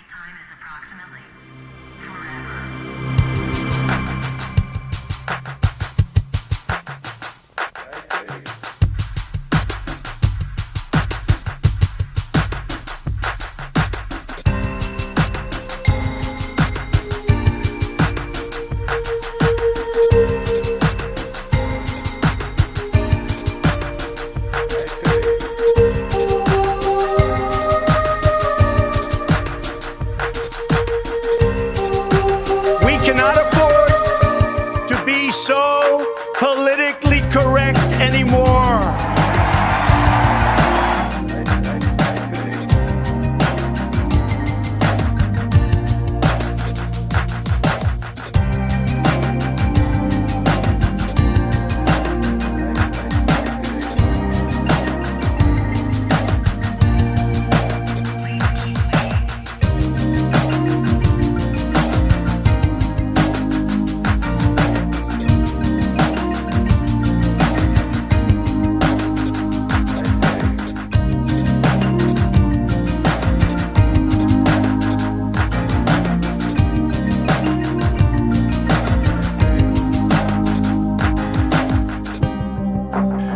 Time is approximately forever. Cannot afford to be so politically correct anymore.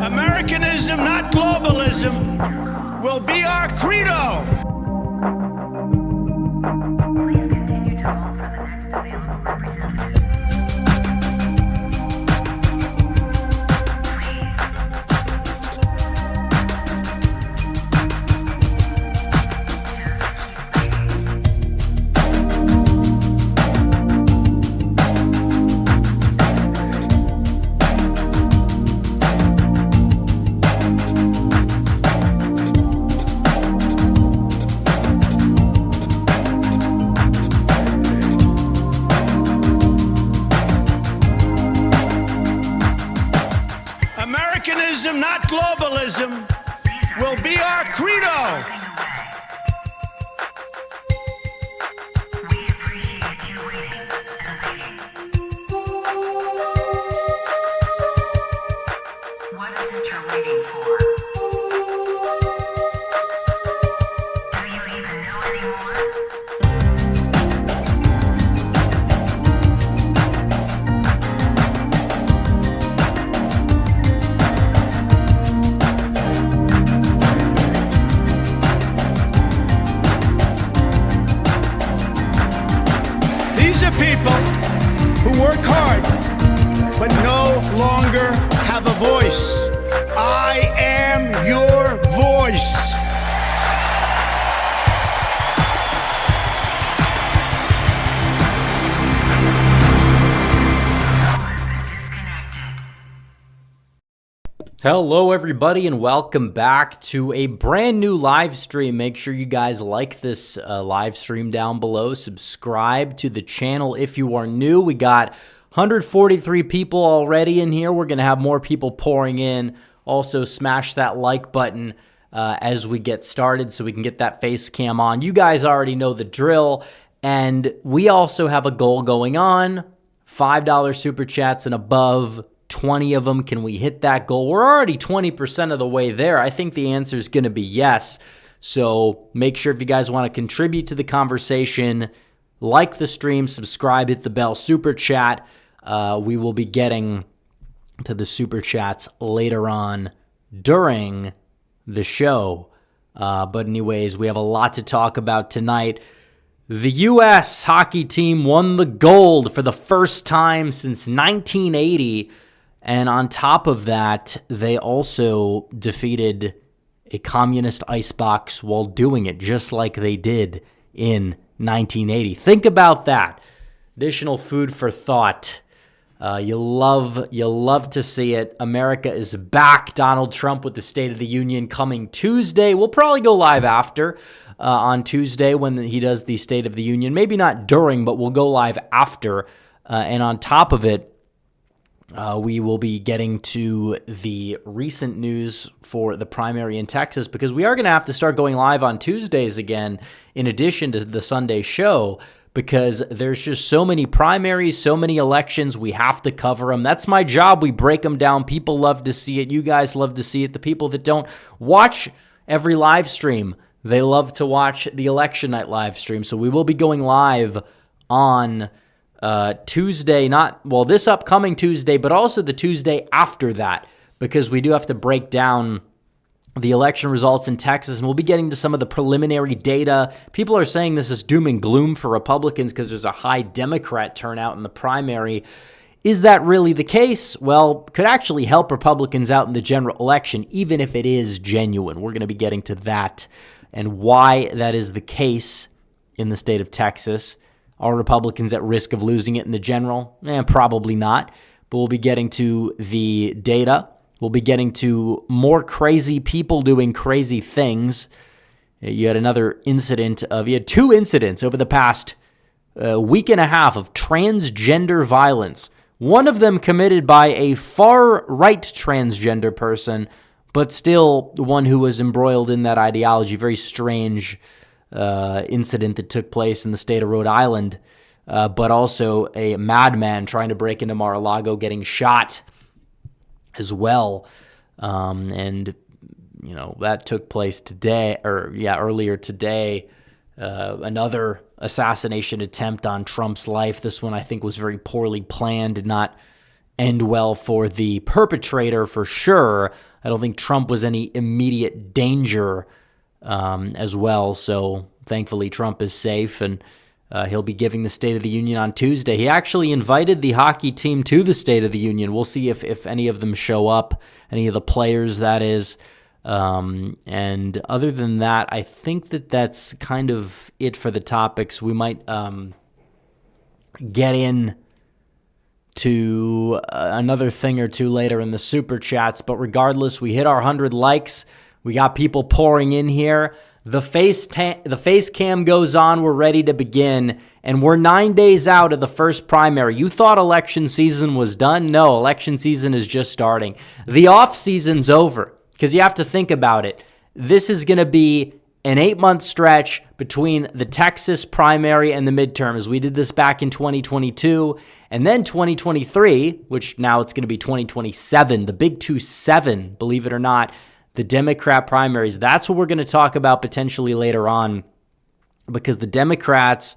Americanism, not globalism, will be our credo. Please continue to hold for the next available representative. Americanism, not globalism, will be our credo. We appreciate you waiting and waiting. What is it you're waiting for? Do you even know anymore? These are people who work hard but no longer have a voice. I am your voice. Disconnected. Hello everybody and welcome back to a brand new live stream. Make sure you guys like this live stream down below. Subscribe to the channel if you are new. We got 143 people already in here. We're going to have more people pouring in. Also smash that like button as we get started so we can get that face cam on. You guys already know the drill. And we also have a goal going on. $5 super chats and above. 20 of them. Can we hit that goal? We're already 20% of the way there. I think the answer is going to be yes. So make sure if you guys want to contribute to the conversation, like the stream, subscribe, hit the bell, super chat. We will be getting to the super chats later on during the show. But anyways, we have a lot to talk about tonight. The U.S. hockey team won the gold for the first time since 1980. And on top of that, they also defeated a communist icebox while doing it, just like they did in 1980. Think about that. Additional food for thought. You love to see it. America is back. Donald Trump with the State of the Union coming Tuesday. We'll probably go live after on Tuesday when he does the State of the Union. Maybe not during, but we'll go live after. And on top of it, we will be getting to the recent news for the primary in Texas because we are going to have to start going live on Tuesdays again in addition to the Sunday show because there's just so many primaries, so many elections. We have to cover them. That's my job. We break them down. People love to see it. You guys love to see it. The people that don't watch every live stream, they love to watch the election night live stream. So we will be going live on Tuesday, this upcoming Tuesday, but also the Tuesday after that, because we do have to break down the election results in Texas, and we'll be getting to some of the preliminary data. People are saying this is doom and gloom for Republicans because there's a high Democrat turnout in the primary. Is that really the case? Well, could actually help Republicans out in the general election, even if it is genuine. We're going to be getting to that and why that is the case in the state of Texas. Are Republicans at risk of losing it in the general? Probably not, but we'll be getting to the data. We'll be getting to more crazy people doing crazy things. You had two incidents over the past week and a half of transgender violence. One of them committed by a far-right transgender person, but still one who was embroiled in that ideology. Very strange incident that took place in the state of Rhode Island, but also a madman trying to break into Mar-a-Lago getting shot as well. And, that took place earlier today. Another assassination attempt on Trump's life. This one I think was very poorly planned, did not end well for the perpetrator for sure. I don't think Trump was any immediate danger as well. So thankfully Trump is safe, and he'll be giving the State of the Union on Tuesday. He actually invited the hockey team to the State of the Union. We'll see if any of them show up, any of the players, that is. And other than that, I think that's kind of it for the topics. We might get in to another thing or two later in the super chats, but regardless, we hit our 100 likes. We got people pouring in here. The face cam goes on. We're ready to begin, and we're 9 days out of the first primary. You thought election season was done? No, election season is just starting. The off season's over, because you have to think about it. This is going to be an 8-month stretch between the Texas primary and the midterms. We did this back in 2022, and then 2023, which now it's going to be 2027, the big 2-7, believe it or not, the Democrat primaries. That's what we're going to talk about potentially later on, because the Democrats,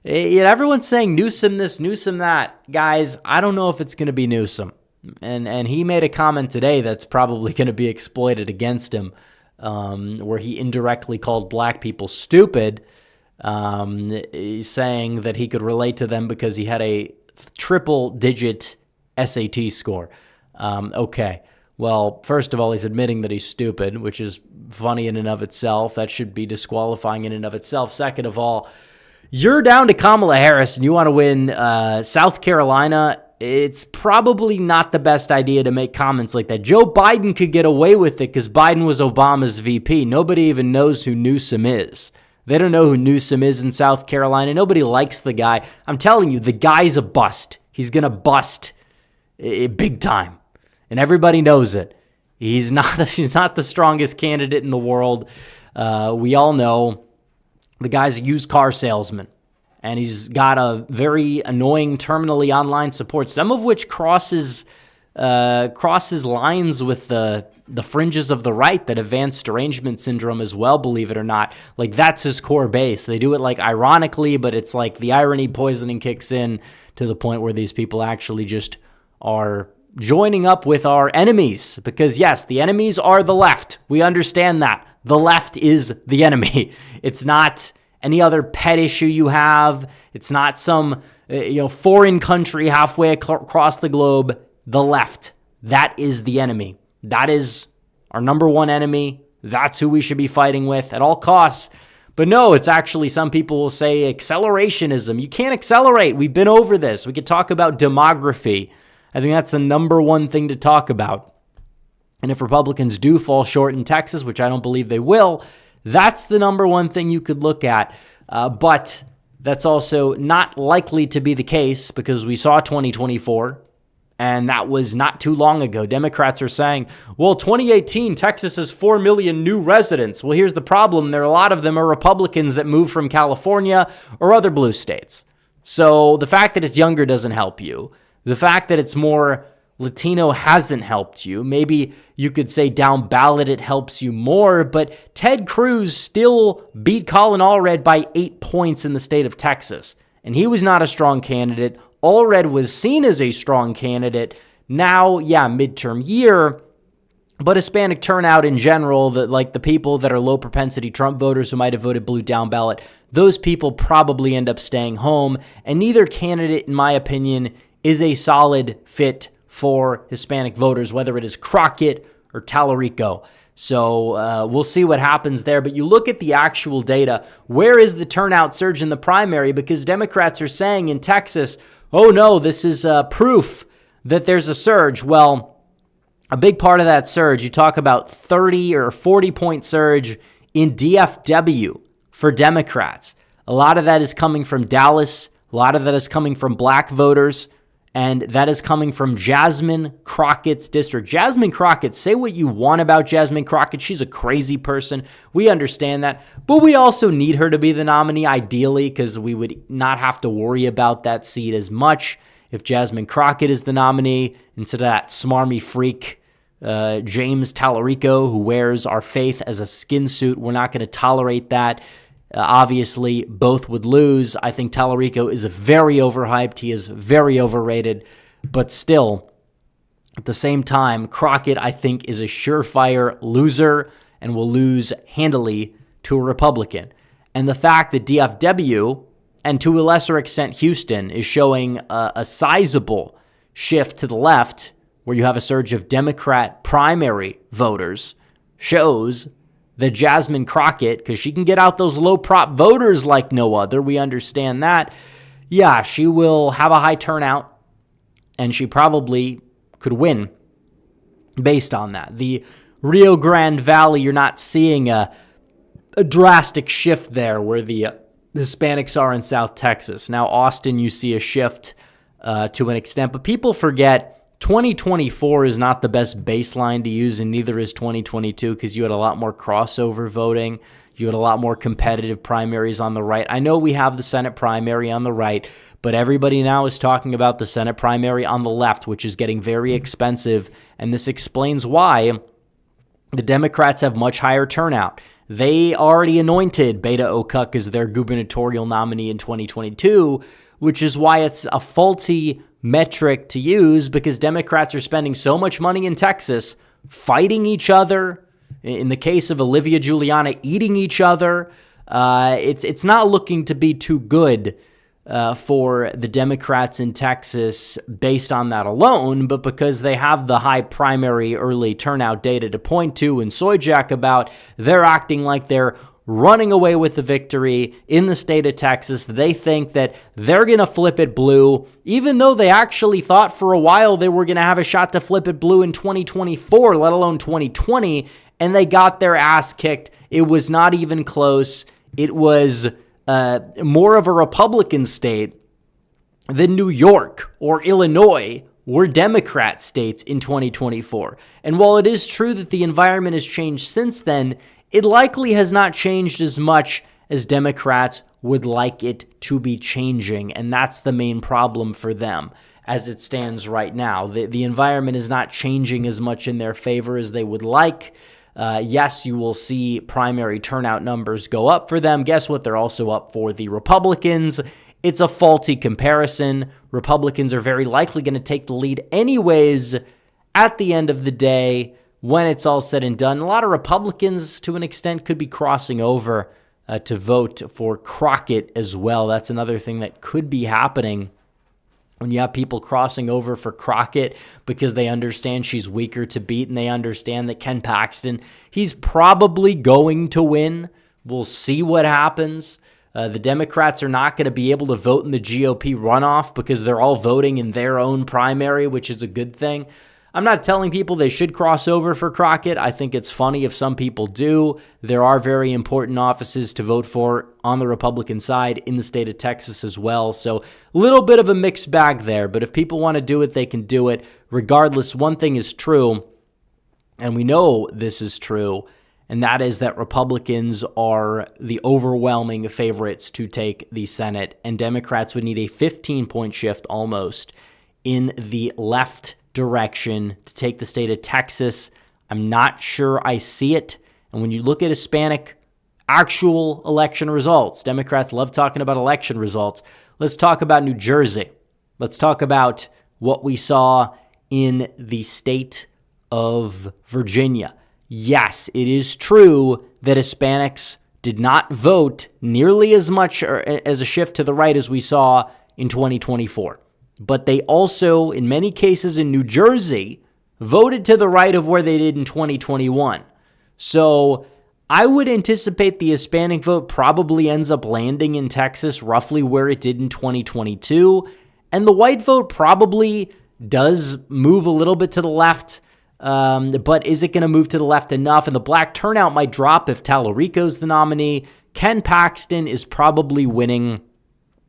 everyone's saying Newsom this, Newsom that. Guys, I don't know if it's going to be Newsom. And he made a comment today that's probably going to be exploited against him, where he indirectly called black people stupid, saying that he could relate to them because he had a triple-digit SAT score. Okay. Well, first of all, he's admitting that he's stupid, which is funny in and of itself. That should be disqualifying in and of itself. Second of all, you're down to Kamala Harris and you want to win South Carolina. It's probably not the best idea to make comments like that. Joe Biden could get away with it because Biden was Obama's VP. Nobody even knows who Newsom is. They don't know who Newsom is in South Carolina. Nobody likes the guy. I'm telling you, the guy's a bust. He's going to bust big time. And everybody knows it. He's not the strongest candidate in the world. We all know the guy's a used car salesman. And he's got a very annoying terminally online support, some of which crosses lines with the fringes of the right, that advanced derangement syndrome as well, believe it or not. Like, that's his core base. They do it like ironically, but it's like the irony poisoning kicks in to the point where these people actually just are joining up with our enemies, because yes, the enemies are the left. We understand that. The left is the enemy. It's not any other pet issue you have. It's not some foreign country halfway across the globe. The left, that is the enemy. That is our number one enemy. That's who we should be fighting with at all costs. But no, it's actually, some people will say accelerationism. You can't accelerate. We've been over this. We could talk about demography. I think that's the number one thing to talk about. And if Republicans do fall short in Texas, which I don't believe they will, that's the number one thing you could look at. But that's also not likely to be the case, because we saw 2024, and that was not too long ago. Democrats are saying, well, 2018, Texas has 4 million new residents. Well, here's the problem. A lot of them are Republicans that moved from California or other blue states. So the fact that it's younger doesn't help you. The fact that it's more Latino hasn't helped you. Maybe you could say down ballot it helps you more, but Ted Cruz still beat Colin Allred by 8 points in the state of Texas, and he was not a strong candidate. Allred was seen as a strong candidate. Now, yeah, midterm year, but Hispanic turnout in general, the people that are low propensity Trump voters who might have voted blue down ballot, those people probably end up staying home, and neither candidate, in my opinion, is a solid fit for Hispanic voters, whether it is Crockett or Tallarico. So we'll see what happens there. But you look at the actual data. Where is the turnout surge in the primary? Because Democrats are saying in Texas, oh no, this is proof that there's a surge. Well, a big part of that surge, you talk about 30 or 40 point surge in DFW for Democrats. A lot of that is coming from Dallas. A lot of that is coming from black voters. And that is coming from Jasmine Crockett's district. Jasmine Crockett, say what you want about Jasmine Crockett. She's a crazy person. We understand that. But we also need her to be the nominee, ideally, because we would not have to worry about that seat as much if Jasmine Crockett is the nominee instead of that smarmy freak, James Tallarico, who wears our faith as a skin suit. We're not going to tolerate that. Obviously, both would lose. I think Tallarico is very overhyped. He is very overrated. But still, at the same time, Crockett, I think, is a surefire loser and will lose handily to a Republican. And the fact that DFW, and to a lesser extent Houston, is showing a sizable shift to the left, where you have a surge of Democrat primary voters, shows that Jasmine Crockett, because she can get out those low prop voters like no other, we understand that. Yeah, she will have a high turnout, and she probably could win based on that. The Rio Grande Valley, you're not seeing a drastic shift there where the Hispanics are in South Texas. Now, Austin, you see a shift to an extent, but people forget 2024 is not the best baseline to use, and neither is 2022, because you had a lot more crossover voting. You had a lot more competitive primaries on the right. I know we have the Senate primary on the right, but everybody now is talking about the Senate primary on the left, which is getting very expensive, and this explains why the Democrats have much higher turnout. They already anointed Beto O'Rourke as their gubernatorial nominee in 2022, which is why it's a faulty metric to use, because Democrats are spending so much money in Texas fighting each other. In the case of Olivia Giuliana, eating each other. It's not looking to be too good for the Democrats in Texas based on that alone, but because they have the high primary early turnout data to point to and soy jack about, they're acting like they're running away with the victory in the state of Texas. They think that they're going to flip it blue, even though they actually thought for a while they were going to have a shot to flip it blue in 2024, let alone 2020, and they got their ass kicked. It was not even close. It was more of a Republican state than New York or Illinois were Democrat states in 2024. And while it is true that the environment has changed since then, it likely has not changed as much as Democrats would like it to be changing, and that's the main problem for them as it stands right now. The environment is not changing as much in their favor as they would like. Yes, you will see primary turnout numbers go up for them. Guess what? They're also up for the Republicans. It's a faulty comparison. Republicans are very likely going to take the lead anyways at the end of the day. When it's all said and done, a lot of Republicans, to an extent, could be crossing over to vote for Crockett as well. That's another thing that could be happening when you have people crossing over for Crockett because they understand she's weaker to beat and they understand that Ken Paxton, he's probably going to win. We'll see what happens. The Democrats are not going to be able to vote in the GOP runoff because they're all voting in their own primary, which is a good thing. I'm not telling people they should cross over for Crockett. I think it's funny if some people do. There are very important offices to vote for on the Republican side in the state of Texas as well. So a little bit of a mixed bag there. But if people want to do it, they can do it. Regardless, one thing is true, and we know this is true, and that is that Republicans are the overwhelming favorites to take the Senate, and Democrats would need a 15-point shift almost in the left direction to take the state of Texas. I'm not sure I see it. And when you look at Hispanic actual election results, Democrats love talking about election results. Let's talk about New Jersey. Let's talk about what we saw in the state of Virginia. Yes, it is true that Hispanics did not vote nearly as much or as a shift to the right as we saw in 2024. But they also, in many cases in New Jersey, voted to the right of where they did in 2021. So I would anticipate the Hispanic vote probably ends up landing in Texas roughly where it did in 2022. And the white vote probably does move a little bit to the left. But is it going to move to the left enough? And the black turnout might drop if Tallarico's the nominee. Ken Paxton is probably winning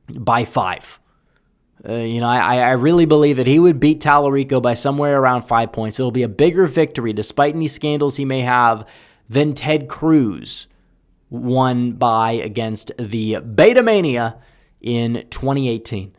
by 5. I really believe that he would beat Tallarico by somewhere around 5 points. It'll be a bigger victory, despite any scandals he may have, than Ted Cruz won by against the Beta Mania in 2018.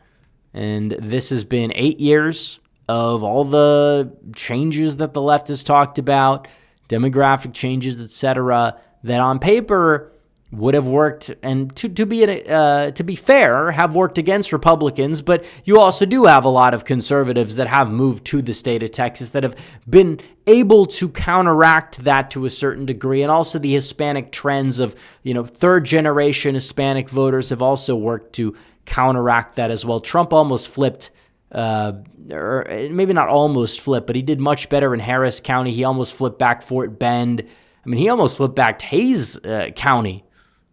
And this has been 8 years of all the changes that the left has talked about, demographic changes, etc., that on paper would have worked, and to be fair, have worked against Republicans, but you also do have a lot of conservatives that have moved to the state of Texas that have been able to counteract that to a certain degree, and also the Hispanic trends of, third-generation Hispanic voters have also worked to counteract that as well. Trump almost flipped, or maybe not almost flipped, but he did much better in Harris County. He almost flipped back Fort Bend. He almost flipped back Hays County,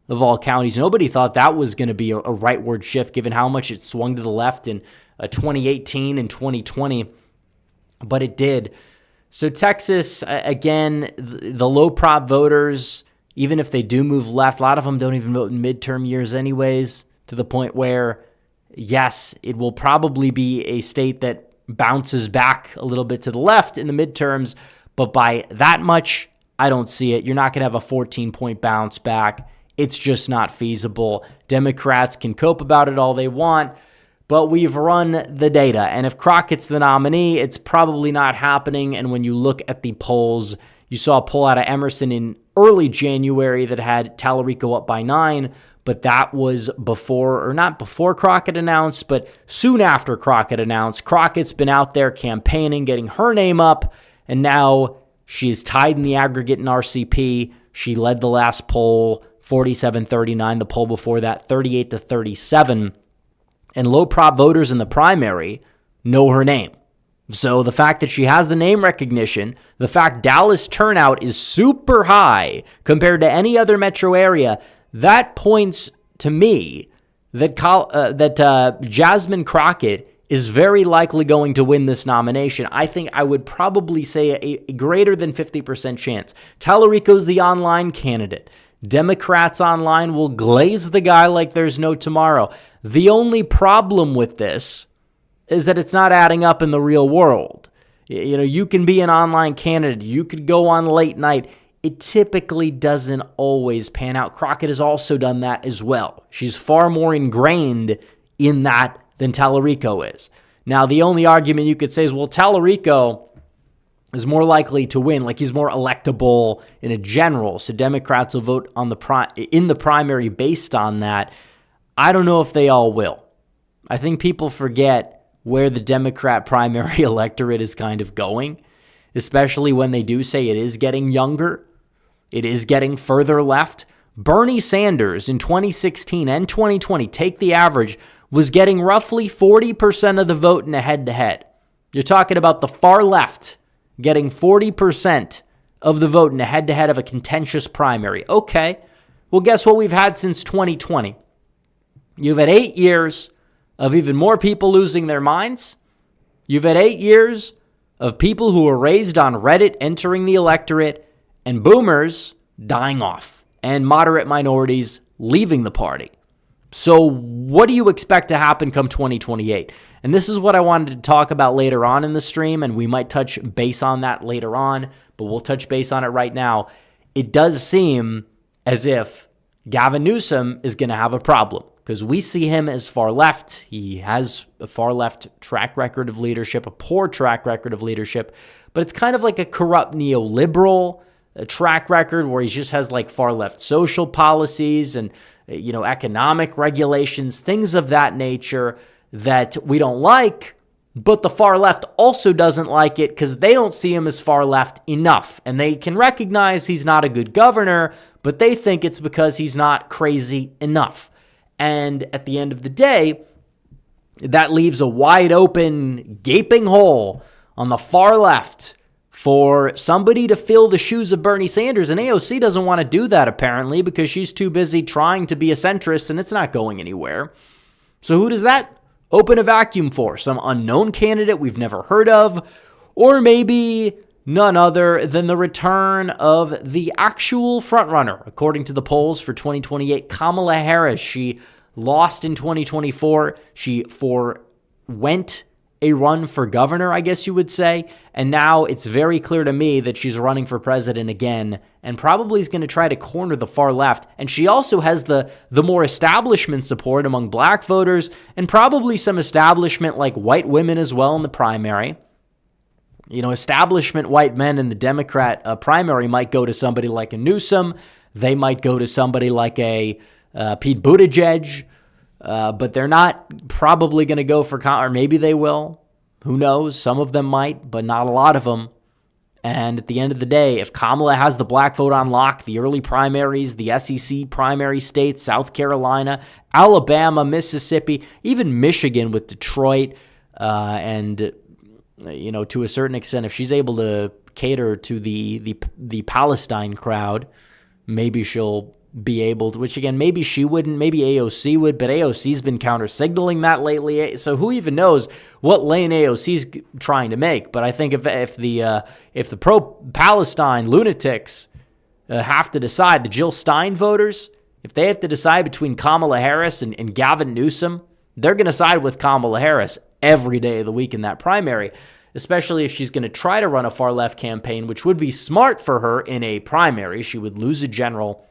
of all counties. Nobody thought that was going to be a rightward shift given how much it swung to the left in 2018 and 2020, but it did. So Texas, again, the low prop voters, even if they do move left, a lot of them don't even vote in midterm years anyways, to the point where, yes, it will probably be a state that bounces back a little bit to the left in the midterms, but by that much, I don't see it. You're not going to have a 14-point bounce back. It's just not feasible. Democrats can cope about it all they want, but we've run the data. And if Crockett's the nominee, it's probably not happening. And when you look at the polls, you saw a poll out of Emerson in early January that had Tallarico up by 9, but that was before, or not before Crockett announced, but soon after Crockett announced. Crockett's been out there campaigning, getting her name up, and now she is tied in the aggregate in RCP. She led the last poll, 47-39, the poll before that, 38-37. And low prop voters in the primary know her name. So the fact that she has the name recognition, the fact Dallas turnout is super high compared to any other metro area, that points to me that Jasmine Crockett is very likely going to win this nomination. I think I would probably say a greater than 50% chance. Tallarico's the online candidate. Democrats online will glaze the guy like there's no tomorrow. The only problem with this is that it's not adding up in the real world. You can be an online candidate. You could go on late night. It typically doesn't always pan out. Crockett has also done that as well. She's far more ingrained in that than Tallarico is. Now, the only argument you could say is, well, Tallarico is more likely to win, like he's more electable in a general, so Democrats will vote on in the primary based on that. I don't know if they all will. I think people forget where the Democrat primary electorate is kind of going, especially when they do say it is getting younger, it is getting further left. Bernie Sanders in 2016 and 2020, take the average, was getting roughly 40% of the vote in a head-to-head. You're talking about the far left getting 40% of the vote in a head-to-head of a contentious primary. Okay, well, guess what we've had since 2020? You've had 8 years of even more people losing their minds. You've had 8 years of people who were raised on Reddit entering the electorate and boomers dying off and moderate minorities leaving the party. So what do you expect to happen come 2028? And this is what I wanted to talk about later on in the stream, and we might touch base on that later on, but we'll touch base on it right now. It does seem as if Gavin Newsom is going to have a problem. because we see him as far left. He has a far left track record of leadership, a poor track record of leadership, but it's kind of like a corrupt neoliberal track record where he just has like far left social policies and, economic regulations, things of that nature that we don't like, but the far left also doesn't like it because they don't see him as far left enough. And they can recognize he's not a good governor, but they think it's because he's not crazy enough. And at the end of the day, that leaves a wide open, gaping hole on the far left for somebody to fill the shoes of Bernie Sanders. And AOC doesn't want to do that, apparently, because she's too busy trying to be a centrist, and it's not going anywhere. So who does that open a vacuum for? Some unknown candidate we've never heard of, or maybe none other than the return of the actual frontrunner, according to the polls for 2028, Kamala Harris. She lost in 2024. She forwent a run for governor, I guess you would say, and now it's very clear to me that she's running for president again and probably is going to try to corner the far left. And she also has the more establishment support among black voters and probably some establishment like white women as well in the primary. Establishment white men in the Democrat primary might go to somebody like a Newsom. They might go to somebody like a Pete Buttigieg. But they're not probably going to go for, or maybe they will. Who knows? Some of them might, but not a lot of them. And at the end of the day, if Kamala has the black vote on lock, the early primaries, the SEC primary states, South Carolina, Alabama, Mississippi, even Michigan with Detroit, and to a certain extent, if she's able to cater to the Palestine crowd, maybe she'll be able to, which again, maybe she wouldn't, maybe AOC would, but AOC's been counter-signaling that lately, so who even knows what lane AOC's trying to make. But I think if the pro-Palestine lunatics have to decide, the Jill Stein voters, if they have to decide between Kamala Harris and Gavin Newsom, they're going to side with Kamala Harris every day of the week in that primary, especially if she's going to try to run a far-left campaign, which would be smart for her in a primary. She would lose a general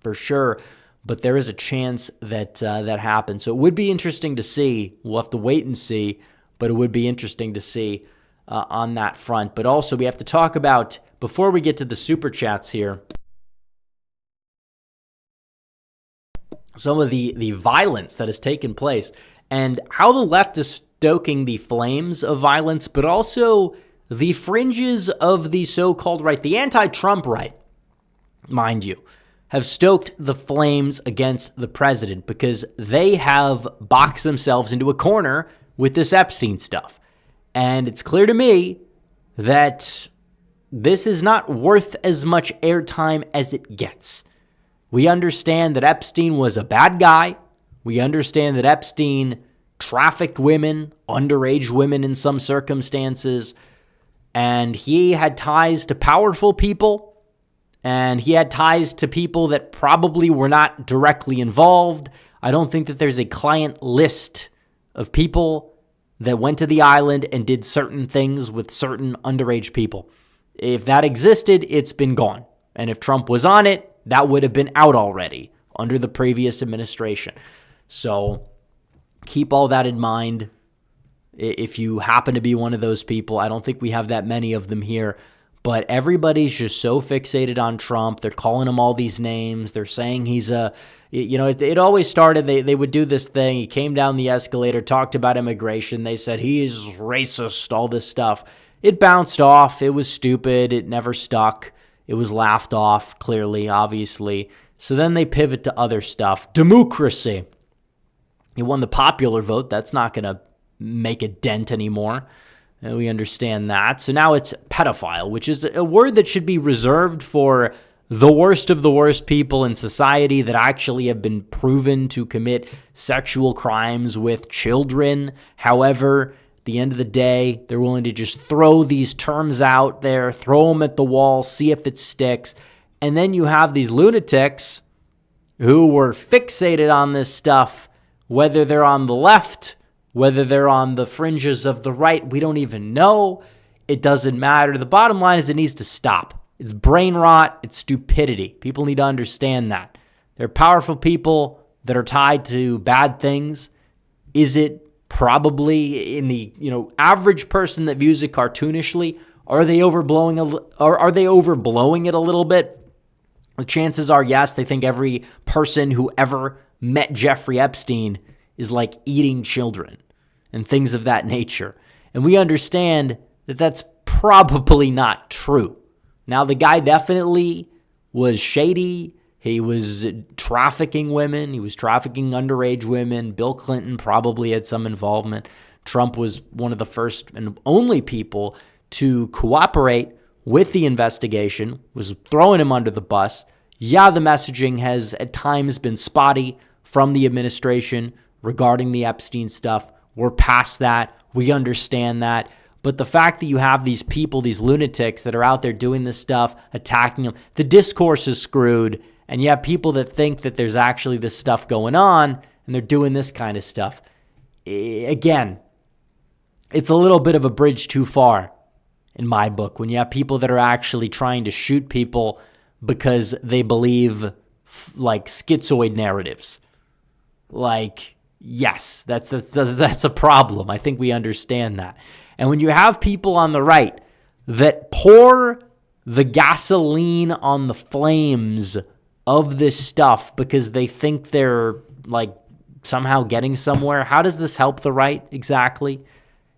for sure, but there is a chance that that happens. So it would be interesting to see. We'll have to wait and see, but it would be interesting to see on that front. But also, we have to talk about, before we get to the super chats here, some of the violence that has taken place and how the left is stoking the flames of violence, but also the fringes of the so-called right, the anti-Trump right, mind you, have stoked the flames against the president because they have boxed themselves into a corner with this Epstein stuff. And it's clear to me that this is not worth as much airtime as it gets. We understand that Epstein was a bad guy. We understand that Epstein trafficked women, underage women in some circumstances, and he had ties to powerful people. And he had ties to people that probably were not directly involved. I don't think that there's a client list of people that went to the island and did certain things with certain underage people. If that existed, it's been gone. And if Trump was on it, that would have been out already under the previous administration. So keep all that in mind. If you happen to be one of those people, I don't think we have that many of them here. But everybody's just so fixated on Trump. They're calling him all these names. They're saying he's it always started, they would do this thing. He came down the escalator, talked about immigration. They said he's racist, all this stuff. It bounced off. It was stupid. It never stuck. It was laughed off, clearly, obviously. So then they pivot to other stuff. Democracy. He won the popular vote. That's not going to make a dent anymore. We understand that. So now it's pedophile, which is a word that should be reserved for the worst of the worst people in society that actually have been proven to commit sexual crimes with children. However, at the end of the day, they're willing to just throw these terms out there, throw them at the wall, see if it sticks. And then you have these lunatics who were fixated on this stuff, whether they're on the left, whether they're on the fringes of the right, we don't even know. It doesn't matter. The bottom line is it needs to stop. It's brain rot. It's stupidity. People need to understand that. They're powerful people. that are tied to bad things? Is it probably in the, average person that views it cartoonishly? Are they overblowing it a little bit? The chances are yes. They think every person who ever met Jeffrey Epstein is like eating children and things of that nature. And we understand that that's probably not true. Now, the guy definitely was shady. He was trafficking women. He was trafficking underage women. Bill Clinton probably had some involvement. Trump was one of the first and only people to cooperate with the investigation, was throwing him under the bus. Yeah, the messaging has at times been spotty from the administration regarding the Epstein stuff. We're past that. We understand that. But the fact that you have these people, these lunatics that are out there doing this stuff, attacking them, the discourse is screwed. And you have people that think that there's actually this stuff going on and they're doing this kind of stuff. Again, it's a little bit of a bridge too far in my book when you have people that are actually trying to shoot people because they believe like schizoid narratives. Like, yes, that's a problem. I think we understand that. And when you have people on the right that pour the gasoline on the flames of this stuff because they think they're like somehow getting somewhere, how does this help the right exactly?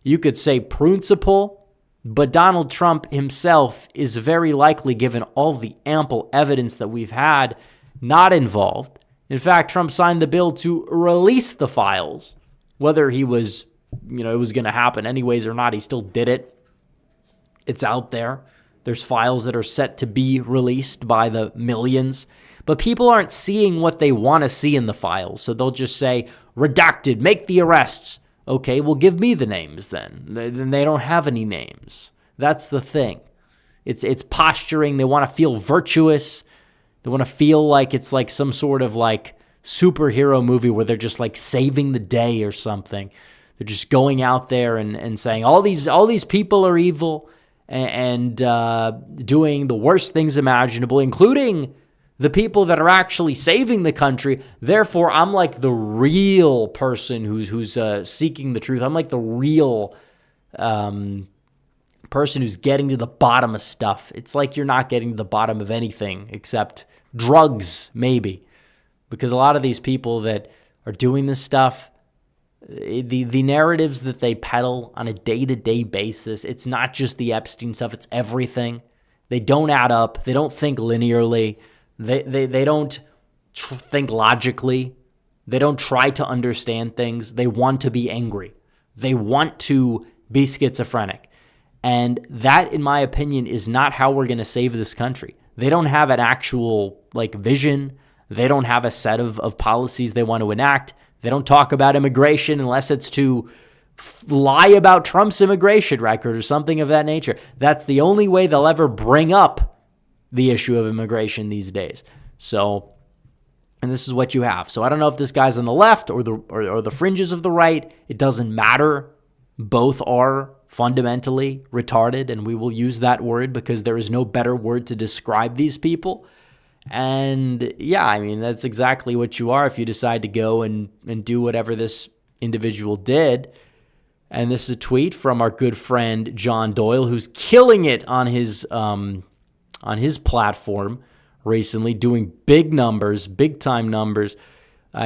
You could say principle, but Donald Trump himself is very likely, given all the ample evidence that we've had, not involved. In fact, Trump signed the bill to release the files, whether he was, it was going to happen anyways or not. He still did it. It's out there. There's files that are set to be released by the millions, but people aren't seeing what they want to see in the files. So they'll just say, redacted, make the arrests. Okay, well, give me the names then. Then they don't have any names. That's the thing. It's posturing. They want to feel virtuous. They want to feel like it's like some sort of like superhero movie where they're just like saving the day or something. They're just going out there and saying all these people are evil and doing the worst things imaginable, including the people that are actually saving the country. Therefore, I'm like the real person who's seeking the truth. I'm like the real person who's getting to the bottom of stuff. It's like you're not getting to the bottom of anything except drugs, maybe. Because a lot of these people that are doing this stuff, the narratives that they peddle on a day-to-day basis, it's not just the Epstein stuff, it's everything. They don't add up. They don't think linearly. They don't think logically. They don't try to understand things. They want to be angry. They want to be schizophrenic. And that, in my opinion, is not how we're going to save this country. They don't have an actual vision. They don't have a set of policies they want to enact. They don't talk about immigration unless it's to lie about Trump's immigration record or something of that nature. That's the only way they'll ever bring up the issue of immigration these days. So, and this is what you have. So I don't know if this guy's on the left or the fringes of the right. It doesn't matter. Both are fundamentally retarded, and we will use that word because there is no better word to describe these people. And yeah, I mean, that's exactly what you are if you decide to go and do whatever this individual did. And this is a tweet from our good friend John Doyle, who's killing it on his platform recently, doing big numbers, big-time numbers.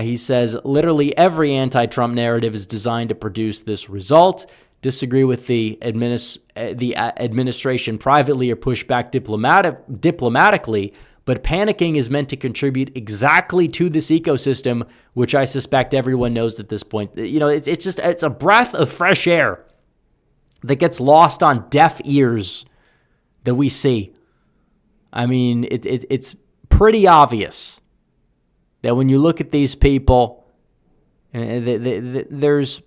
He says, literally every anti-Trump narrative is designed to produce this result. Disagree with the administration privately or push back diplomatically, but panicking is meant to contribute exactly to this ecosystem, which I suspect everyone knows at this point. It's a breath of fresh air that gets lost on deaf ears that we see. I mean, it's pretty obvious that when you look at these people, there's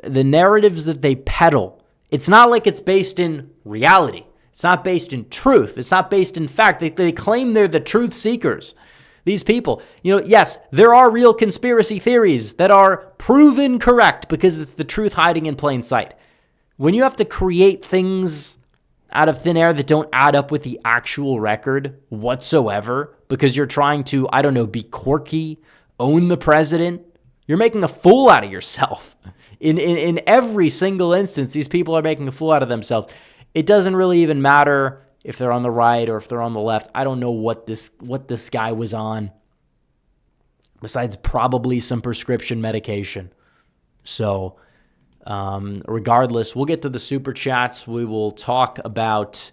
the narratives that they peddle. It's not like it's based in reality. It's not based in truth. It's not based in fact. They claim they're the truth seekers. These people, yes, there are real conspiracy theories that are proven correct because it's the truth hiding in plain sight. When you have to create things out of thin air that don't add up with the actual record whatsoever because you're trying to, be quirky, own the president, you're making a fool out of yourself. In every single instance, these people are making a fool out of themselves. It doesn't really even matter if they're on the right or if they're on the left. I don't know what this guy was on, besides probably some prescription medication. So regardless, we'll get to the super chats. We will talk about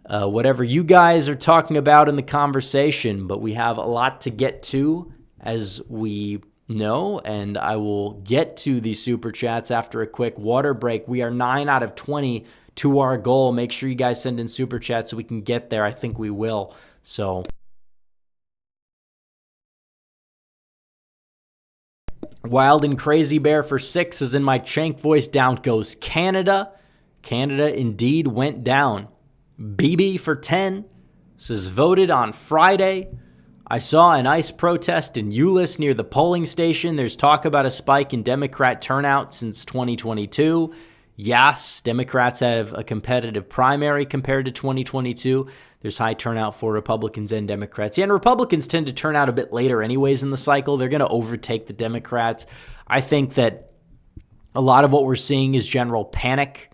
whatever you guys are talking about in the conversation, but we have a lot to get to, as we know, and I will get to the super chats after a quick water break. We are 9 out of 20 to our goal. Make sure you guys send in super chats so we can get there. I think we will. So Wild and Crazy Bear for 6 is in my Chank voice. Down goes Canada. Canada indeed went down. BB for 10 says voted on Friday. I saw an ICE protest in Euless near the polling station. There's talk about a spike in Democrat turnout since 2022. Yes, Democrats have a competitive primary compared to 2022. There's high turnout for Republicans and Democrats. Yeah, and Republicans tend to turn out a bit later anyways in the cycle. They're going to overtake the Democrats. I think that a lot of what we're seeing is general panic.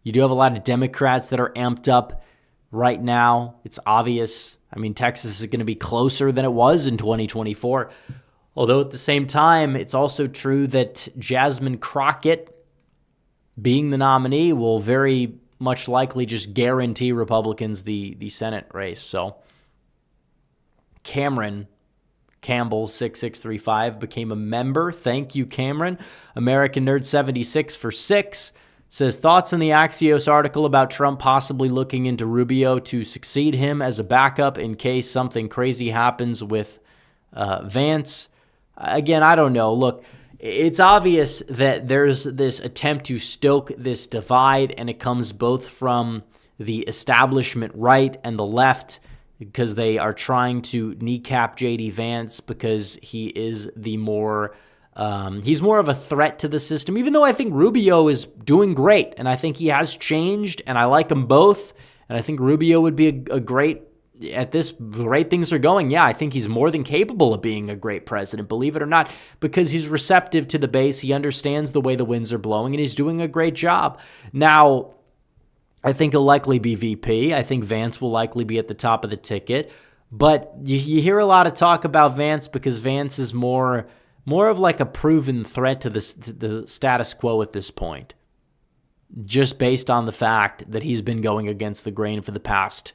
You do have a lot of Democrats that are amped up right now. It's obvious. I mean, Texas is going to be closer than it was in 2024. Although at the same time, it's also true that Jasmine Crockett being the nominee will very much likely just guarantee Republicans the Senate race. So Cameron Campbell 6635 became a member. Thank you, Cameron. American Nerd 76 for 6 says thoughts on the Axios article about Trump possibly looking into Rubio to succeed him as a backup in case something crazy happens with Vance. Again, I don't know. Look, it's obvious that there's this attempt to stoke this divide, and it comes both from the establishment right and the left, because they are trying to kneecap J.D. Vance because he is the more he's more of a threat to the system, even though I think Rubio is doing great, and I think he has changed, and I like them both, and I think Rubio would be a great, at this rate things are going, yeah, I think he's more than capable of being a great president, believe it or not, because he's receptive to the base, he understands the way the winds are blowing, and he's doing a great job. Now, I think he'll likely be VP. I think Vance will likely be at the top of the ticket, but you hear a lot of talk about Vance because Vance is more of like a proven threat to the status quo at this point, just based on the fact that he's been going against the grain for the past,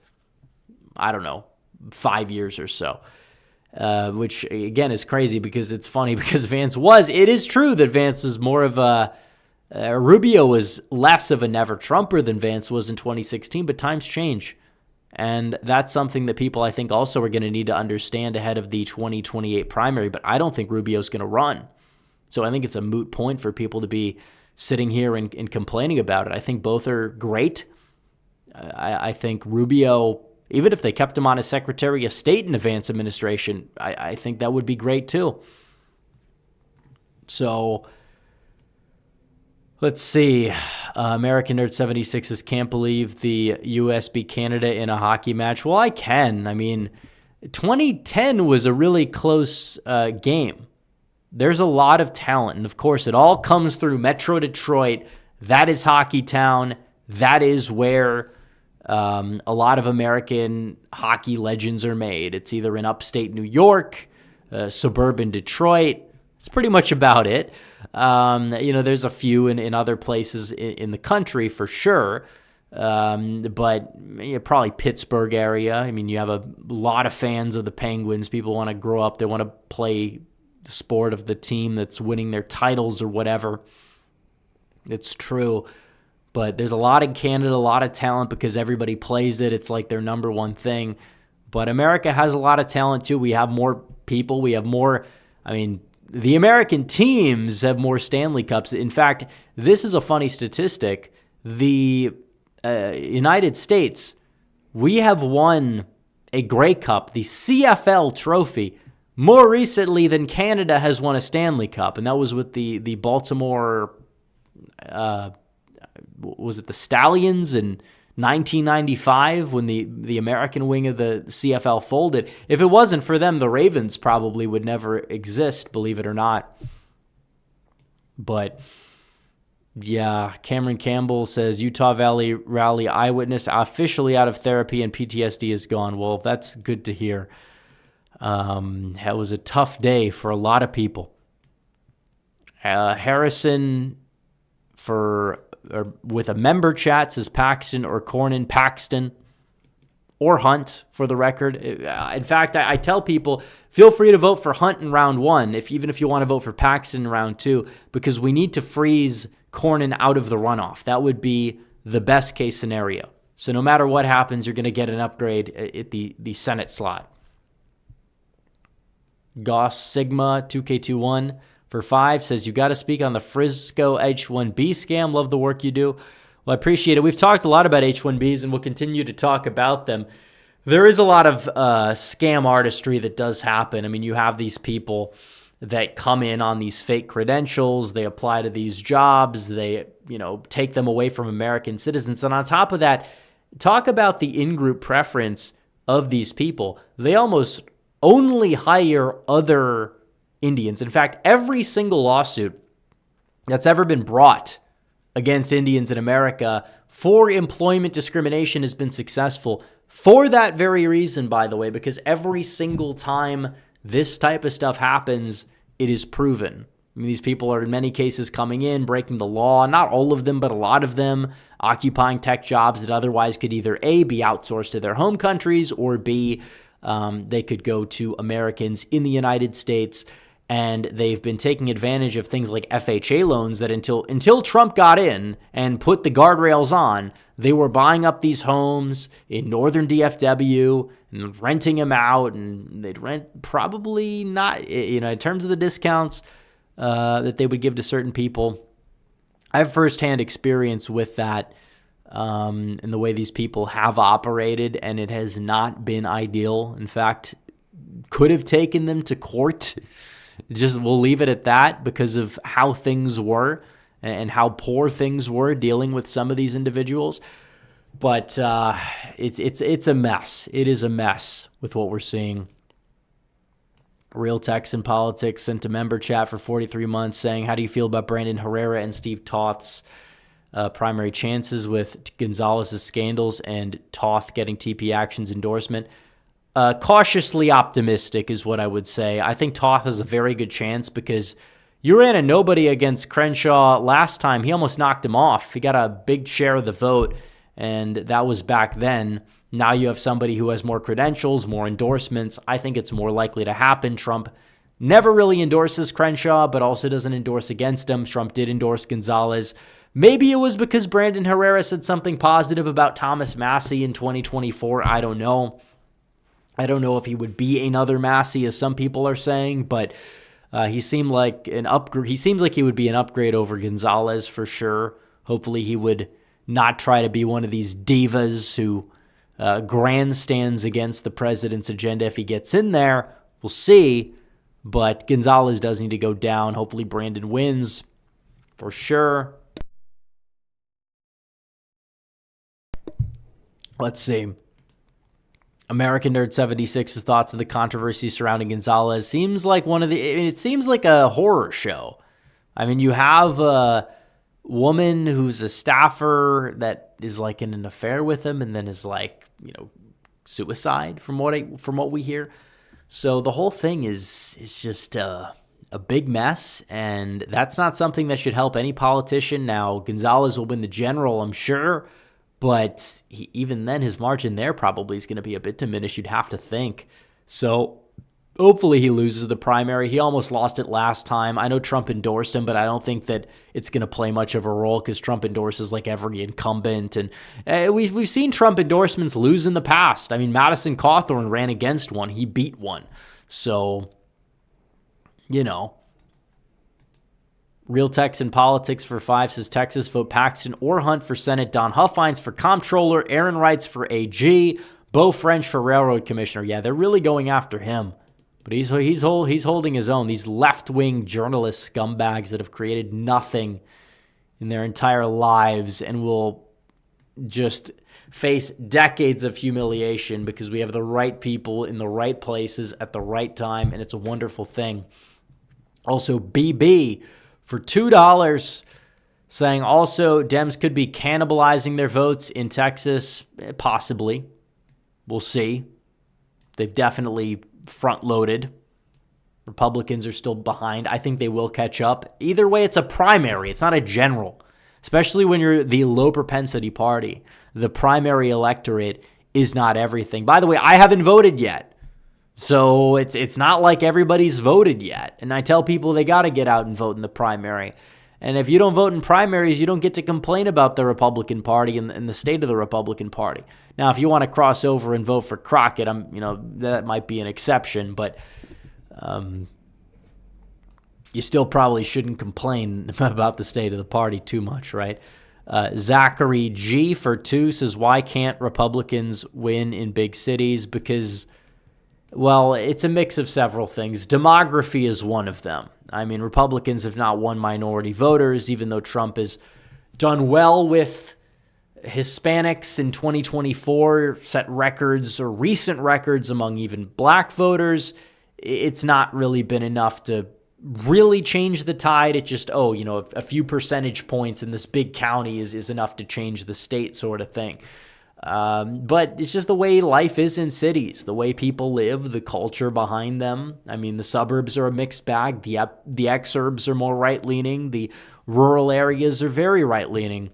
I don't know, 5 years or so, which again is crazy because it's funny because it is true that Vance was more of Rubio was less of a never Trumper than Vance was in 2016, but times change. And that's something that people, I think, also are going to need to understand ahead of the 2028 primary. But I don't think Rubio's going to run. So I think it's a moot point for people to be sitting here and complaining about it. I think both are great. I think Rubio, even if they kept him on as Secretary of State in the Vance administration, I think that would be great too. So let's see. American Nerd 76 says, can't believe the U.S. beat Canada in a hockey match. Well, I can. I mean, 2010 was a really close game. There's a lot of talent. And, of course, it all comes through Metro Detroit. That is hockey town. That is where a lot of American hockey legends are made. It's either in upstate New York, suburban Detroit. It's pretty much about it. There's a few in other places in the country for sure, but probably Pittsburgh area. I mean, you have a lot of fans of the Penguins. People want to grow up. They want to play the sport of the team that's winning their titles or whatever. It's true. But there's a lot in Canada, a lot of talent because everybody plays it. It's like their number one thing. But America has a lot of talent too. We have more people. We have more, the American teams have more Stanley Cups. In fact, this is a funny statistic. The United States, we have won a Grey Cup, the CFL trophy, more recently than Canada has won a Stanley Cup. And that was with the Baltimore, was it the Stallions in 1995 when the American wing of the CFL folded. If it wasn't for them, the Ravens probably would never exist, believe it or not. But yeah, Cameron Campbell says Utah Valley rally eyewitness officially out of therapy and PTSD is gone. Well, that's good to hear. That was a tough day for a lot of people. Harrison with a member chat says Paxton or Cornyn. Paxton or Hunt for the record. In fact, I tell people, feel free to vote for Hunt in round 1, even if you want to vote for Paxton in round 2, because we need to freeze Cornyn out of the runoff. That would be the best case scenario. So no matter what happens, you're going to get an upgrade at the Senate slot. Goss Sigma 2K21 for 5 says, you got to speak on the Frisco H-1B scam. Love the work you do. Well, I appreciate it. We've talked a lot about H-1Bs, and we'll continue to talk about them. There is a lot of scam artistry that does happen. I mean, you have these people that come in on these fake credentials. They apply to these jobs. They, take them away from American citizens. And on top of that, talk about the in-group preference of these people. They almost only hire other Indians. In fact, every single lawsuit that's ever been brought against Indians in America for employment discrimination has been successful for that very reason, by the way, because every single time this type of stuff happens, it is proven. I mean, these people are in many cases coming in, breaking the law, not all of them, but a lot of them, occupying tech jobs that otherwise could either A, be outsourced to their home countries, or B, they could go to Americans in the United States. And they've been taking advantage of things like FHA loans that until Trump got in and put the guardrails on, they were buying up these homes in northern DFW and renting them out, and they'd rent probably not, in terms of the discounts that they would give to certain people. I have firsthand experience with that and the way these people have operated, and it has not been ideal. In fact, could have taken them to court. Just we'll leave it at that because of how things were and how poor things were dealing with some of these individuals. But it's a mess. It is a mess with what we're seeing. Real Texan Politics sent a member chat for 43 months saying, how do you feel about Brandon Herrera and Steve Toth's primary chances with Gonzalez's scandals and Toth getting TP Action's endorsement? Cautiously optimistic is what I would say. I think Toth has a very good chance because you ran a nobody against Crenshaw last time. He almost knocked him off. He got a big share of the vote, and that was back then. Now you have somebody who has more credentials, more endorsements. I think it's more likely to happen. Trump never really endorses Crenshaw, but also doesn't endorse against him. Trump did endorse Gonzalez. Maybe it was because Brandon Herrera said something positive about Thomas Massie in 2024. I don't know. I don't know if he would be another Massie, as some people are saying, but he seemed like an upgrade. He seems like he would be an upgrade over Gonzalez for sure. Hopefully, he would not try to be one of these divas who grandstands against the president's agenda. If he gets in there, we'll see. But Gonzalez does need to go down. Hopefully, Brandon wins for sure. Let's see. American Nerd 76's thoughts on the controversy surrounding Gonzalez. Seems like it seems like a horror show. I mean, you have a woman who's a staffer that is like in an affair with him and then is like, suicide from what we hear. So the whole thing is just a big mess, and that's not something that should help any politician. Now, Gonzalez will win the general, I'm sure, but even then, his margin there probably is going to be a bit diminished, you'd have to think. So hopefully he loses the primary. He almost lost it last time. I know Trump endorsed him, but I don't think that it's going to play much of a role because Trump endorses like every incumbent. And we've seen Trump endorsements lose in the past. I mean, Madison Cawthorn ran against one. He beat one. So, Real Texan Politics for 5 says Texas, vote Paxton or Hunt for Senate, Don Huffines for Comptroller, Aaron Wrights for AG, Beau French for Railroad Commissioner. Yeah, they're really going after him. But he's holding his own. These left-wing journalist scumbags that have created nothing in their entire lives and will just face decades of humiliation because we have the right people in the right places at the right time, and it's a wonderful thing. Also, BB for $2 saying also Dems could be cannibalizing their votes in Texas. Possibly. We'll see. They've definitely front-loaded. Republicans are still behind. I think they will catch up. Either way, it's a primary. It's not a general, especially when you're the low-propensity party. The primary electorate is not everything. By the way, I haven't voted yet. So it's not like everybody's voted yet. And I tell people they got to get out and vote in the primary. And if you don't vote in primaries, you don't get to complain about the Republican Party and the state of the Republican Party. Now, if you want to cross over and vote for Crockett, that might be an exception, but you still probably shouldn't complain about the state of the party too much, right? Zachary G for 2 says, why can't Republicans win in big cities? Because, well, it's a mix of several things. Demography is one of them. I mean, Republicans have not won minority voters, even though Trump has done well with Hispanics in 2024, set records or recent records among even black voters. It's not really been enough to really change the tide. It's just, a few percentage points in this big county is enough to change the state sort of thing. But it's just the way life is in cities, the way people live, the culture behind them. I mean, the suburbs are a mixed bag. The exurbs are more right-leaning. The rural areas are very right-leaning.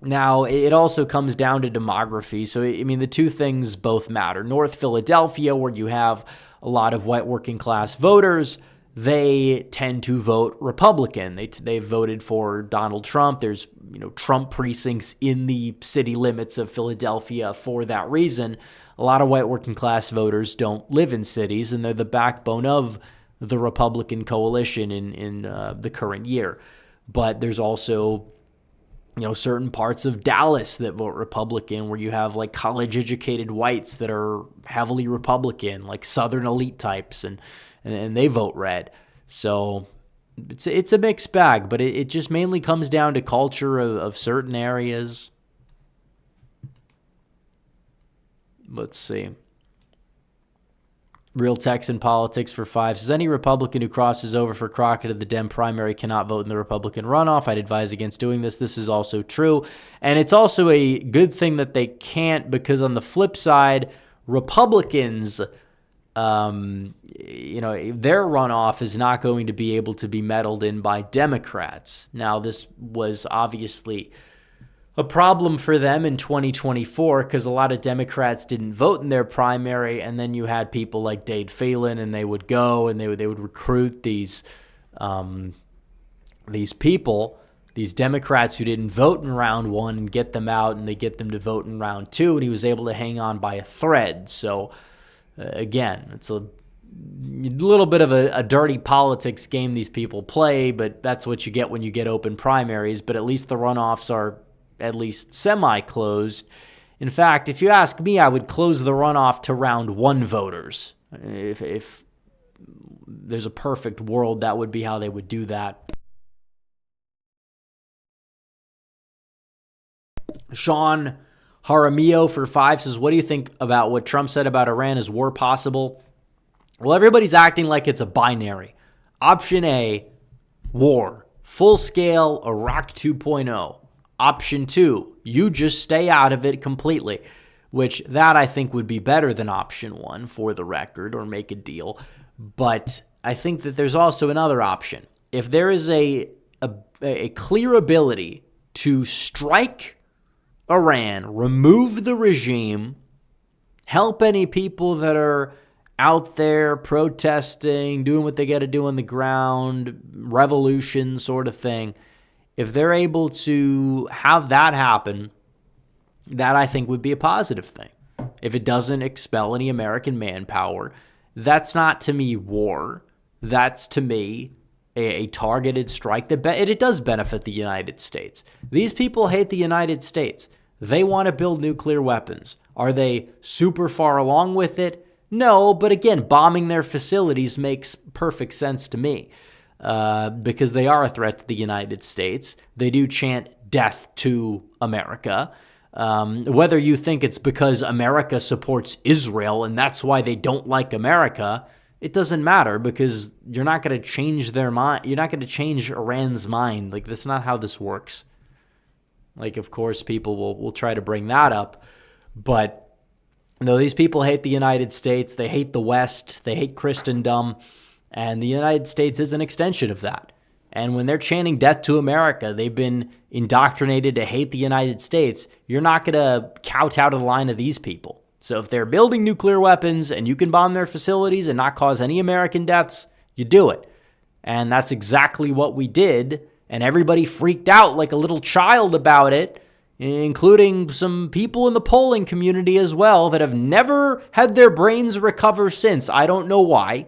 Now, it also comes down to demography. So, I mean, the two things both matter. North Philadelphia, where you have a lot of white working class voters, they tend to vote Republican. They've voted for Donald Trump. There's Trump precincts in the city limits of Philadelphia for that reason. A lot of white working class voters don't live in cities, and they're the backbone of the Republican coalition in the current year. But there's also certain parts of Dallas that vote Republican, where you have like college-educated whites that are heavily Republican, like Southern elite types, and they vote red. So it's a mixed bag, but it just mainly comes down to culture of certain areas. Let's see. Real Texan Politics for 5 says, any Republican who crosses over for Crockett at the Dem primary cannot vote in the Republican runoff. I'd advise against doing this. This is also true. And it's also a good thing that they can't, because on the flip side, Republicans, their runoff is not going to be able to be meddled in by Democrats. Now, this was obviously a problem for them in 2024 because a lot of Democrats didn't vote in their primary, and then you had people like Dade Phelan, and they would go and they would recruit these people, these Democrats who didn't vote in round 1, and get them out, and they get them to vote in round 2, and he was able to hang on by a thread. So again, it's a little bit of a dirty politics game these people play, but that's what you get when you get open primaries. But at least the runoffs are at least semi-closed. In fact, if you ask me, I would close the runoff to round 1 voters. If there's a perfect world, that would be how they would do that. Sean Jaramillo for 5 says, what do you think about what Trump said about Iran? Is war possible? Well, everybody's acting like it's a binary. Option A, war. Full-scale Iraq 2.0. Option 2, you just stay out of it completely, which that I think would be better than option 1 for the record, or make a deal. But I think that there's also another option. If there is a clear ability to strike Iran, remove the regime, help any people that are out there protesting, doing what they got to do on the ground, revolution sort of thing, if they're able to have that happen, that I think would be a positive thing. If it doesn't expel any American manpower, that's not to me war. That's to me a targeted strike that it does benefit the United States. These people hate the United States. They want to build nuclear weapons. Are they super far along with it? No, but again, bombing their facilities makes perfect sense to me. Because they are a threat to the United States. They do chant death to America. Whether you think it's because America supports Israel and that's why they don't like America, it doesn't matter, because you're not going to change their mind. You're not going to change Iran's mind. Like, that's not how this works. Like, of course, people will try to bring that up. But, no, these people hate the United States. They hate the West. They hate Christendom. And the United States is an extension of that. And when they're chanting death to America, they've been indoctrinated to hate the United States. You're not going to kowtow to the line of these people. So if they're building nuclear weapons and you can bomb their facilities and not cause any American deaths, you do it. And that's exactly what we did. And everybody freaked out like a little child about it, including some people in the polling community as well that have never had their brains recover since. I don't know why.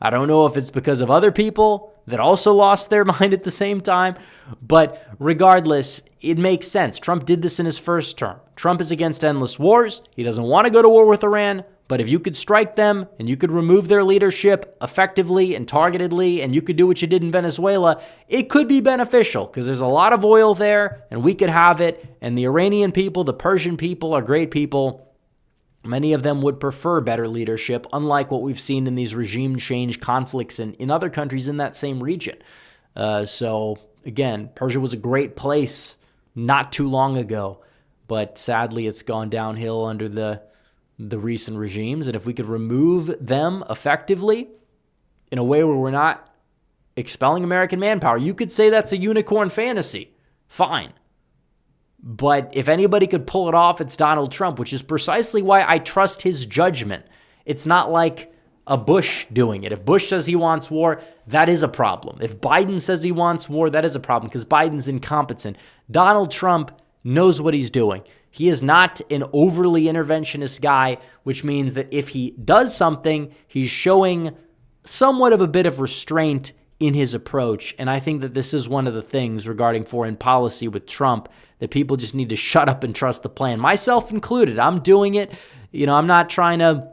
I don't know if it's because of other people that also lost their mind at the same time. But regardless, it makes sense. Trump did this in his first term. Trump is against endless wars. He doesn't want to go to war with Iran. But if you could strike them and you could remove their leadership effectively and targetedly, and you could do what you did in Venezuela, it could be beneficial because there's a lot of oil there and we could have it. And the Iranian people, the Persian people are great people. Many of them would prefer better leadership, unlike what we've seen in these regime change conflicts in other countries in that same region. So again, Persia was a great place not too long ago, but sadly it's gone downhill under the recent regimes. And if we could remove them effectively in a way where we're not expelling American manpower, you could say that's a unicorn fantasy. Fine. But if anybody could pull it off, it's Donald Trump, which is precisely why I trust his judgment. It's not like a Bush doing it. If Bush says he wants war, that is a problem. If Biden says he wants war, that is a problem because Biden's incompetent. Donald Trump knows what he's doing. He is not an overly interventionist guy, which means that if he does something, he's showing somewhat of a bit of restraint in his approach. And I think that this is one of the things regarding foreign policy with Trump that people just need to shut up and trust the plan, myself included. I'm doing it. You know, I'm not trying to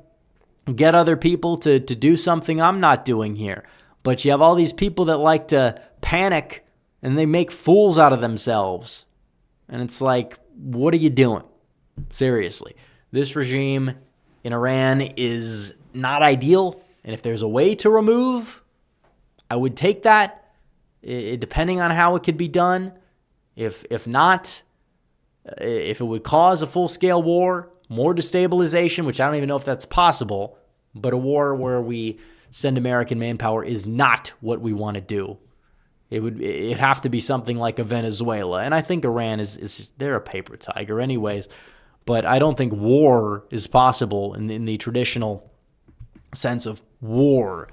get other people to do something I'm not doing here. But you have all these people that like to panic and they make fools out of themselves. And it's like, what are you doing? Seriously. This regime in Iran is not ideal. And if there's a way to remove, I would take that, depending on how it could be done. If not, if it would cause a full-scale war, more destabilization, which I don't even know if that's possible, but a war where we send American manpower is not what we want to do. It'd have to be something like a Venezuela. And I think Iran is just, they're a paper tiger anyways. But I don't think war is possible in the traditional sense of war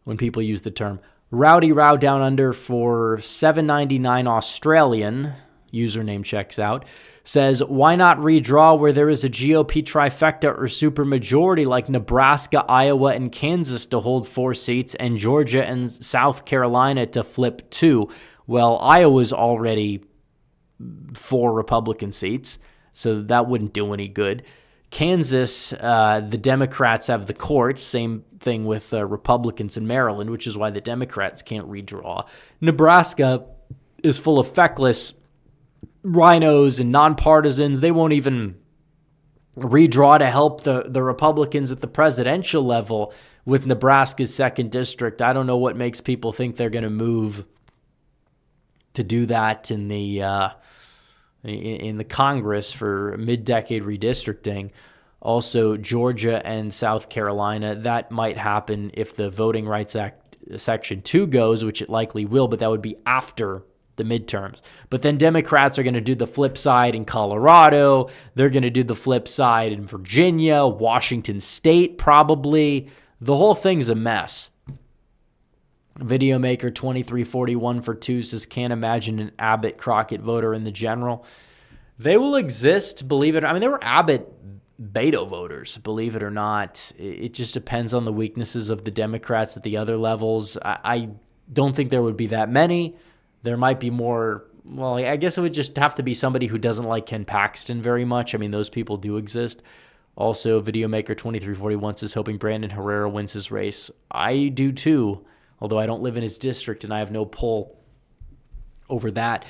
when people use the term. Rowdy Row Down Under for $7.99 Australian, username checks out, says, why not redraw where there is a GOP trifecta or supermajority like Nebraska, Iowa, and Kansas to hold 4 seats and Georgia and South Carolina to flip 2? Well, Iowa's already 4 Republican seats, so that wouldn't do any good. Kansas, the Democrats have the court. Same thing with Republicans in Maryland, which is why the Democrats can't redraw. Nebraska is full of feckless rhinos and nonpartisans. They won't even redraw to help the Republicans at the presidential level with Nebraska's 2nd district. I don't know what makes people think they're going to move to do that in the Congress for mid-decade redistricting. Also, Georgia and South Carolina, that might happen if the Voting Rights Act Section 2 goes, which it likely will, but that would be after the midterms. But then Democrats are going to do the flip side in Colorado. They're going to do the flip side in Virginia, Washington State, probably. The whole thing's a mess. Videomaker 2341 for 2 says, can't imagine an Abbott Crockett voter in the general. They will exist, believe it. I mean, there were Abbott Beto voters, believe it or not. It just depends on the weaknesses of the Democrats at the other levels. I don't think there would be that many. There might be more. Well, I guess it would just have to be somebody who doesn't like Ken Paxton very much. I mean, those people do exist. Also, Videomaker 2341 says, hoping Brandon Herrera wins his race. I do too, although I don't live in his district and I have no pull over that.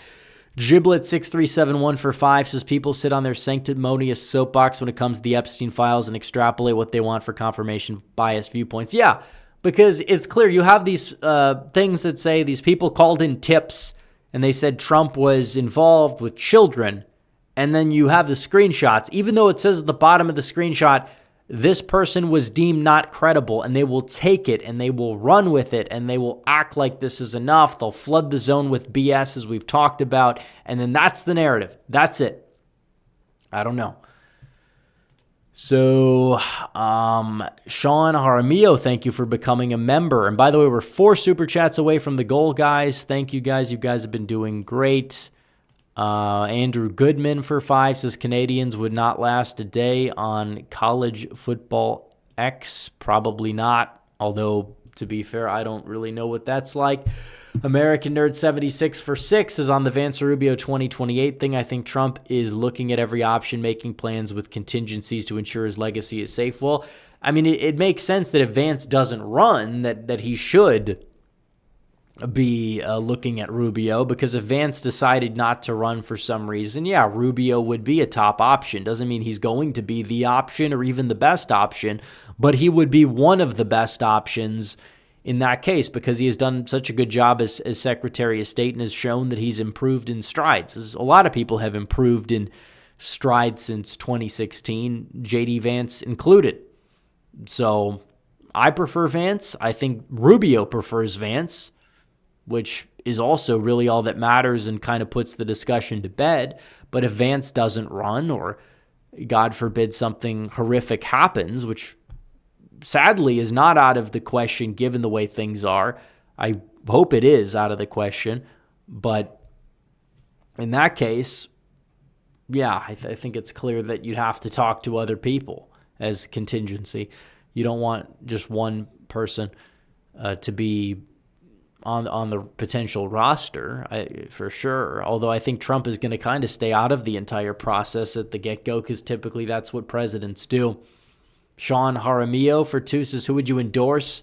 Giblet6371 for 5 says people sit on their sanctimonious soapbox when it comes to the Epstein files and extrapolate what they want for confirmation bias viewpoints. Yeah, because it's clear you have these things that say these people called in tips and they said Trump was involved with children. And then you have the screenshots, even though it says at the bottom of the screenshot, this person was deemed not credible, and they will take it and they will run with it and they will act like this is enough. They'll flood the zone with BS, as we've talked about. And then that's the narrative. That's it. I don't know. So, Sean Jaramillo, thank you for becoming a member. And by the way, we're 4 super chats away from the goal, guys. Thank you, guys. You guys have been doing great. Andrew Goodman for 5 says Canadians would not last a day on college football X. Probably not. Although, to be fair, I don't really know what that's like. American Nerd 76 for 6 is on the Vance Rubio 2028 thing. I think Trump is looking at every option, making plans with contingencies to ensure his legacy is safe. Well, I mean, it makes sense that if Vance doesn't run, that he should be looking at Rubio, because if Vance decided not to run for some reason, yeah, Rubio would be a top option. Doesn't mean he's going to be the option or even the best option, but he would be one of the best options in that case because he has done such a good job as Secretary of State and has shown that he's improved in strides. As a lot of people have improved in strides since 2016, J.D. Vance included. So I prefer Vance. I think Rubio prefers Vance, which is also really all that matters and kind of puts the discussion to bed. But if Vance doesn't run, or God forbid something horrific happens, which sadly is not out of the question given the way things are, I hope it is out of the question. But in that case, yeah, I think it's clear that you'd have to talk to other people as contingency. You don't want just one person to be on the potential roster, for sure. Although I think Trump is going to kind of stay out of the entire process at the get-go because typically that's what presidents do. Sean Jaramillo for 2 says, who would you endorse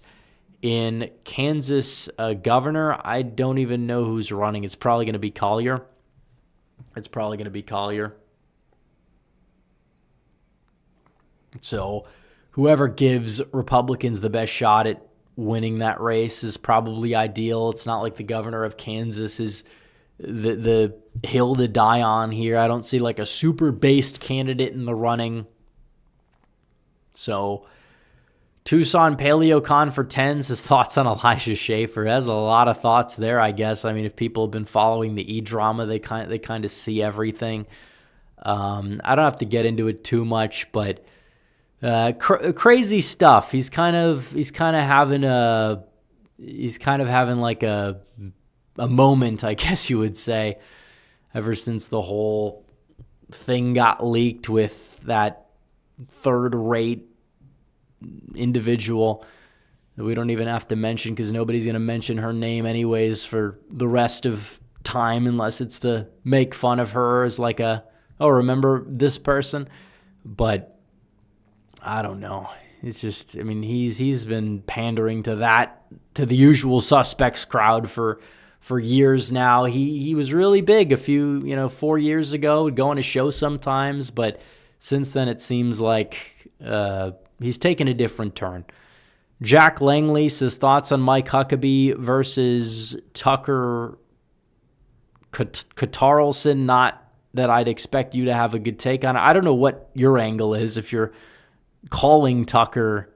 in Kansas governor? I don't even know who's running. It's probably going to be Collier. So whoever gives Republicans the best shot at winning that race is probably ideal. It's not like the governor of Kansas is the hill to die on here. I don't see like a super based candidate in the running. So Tucson Paleocon for 10 says thoughts on Elijah Schaffer. Has a lot of thoughts there, I guess. I mean, if people have been following the E-drama, they kind of see everything. I don't have to get into it too much, but crazy stuff. He's kind of having like a moment, I guess you would say, ever since the whole thing got leaked with that third-rate individual that we don't even have to mention because nobody's going to mention her name anyways for the rest of time unless it's to make fun of her as like remember this person? But I don't know. It's just, I mean, he's been pandering to the usual suspects crowd for years now. He was really big a few, 4 years ago, would go on a show sometimes, but since then it seems like he's taken a different turn. Jack Langley says thoughts on Mike Huckabee versus Tucker Carlson. Not that I'd expect you to have a good take on it. I don't know what your angle is if you're calling Tucker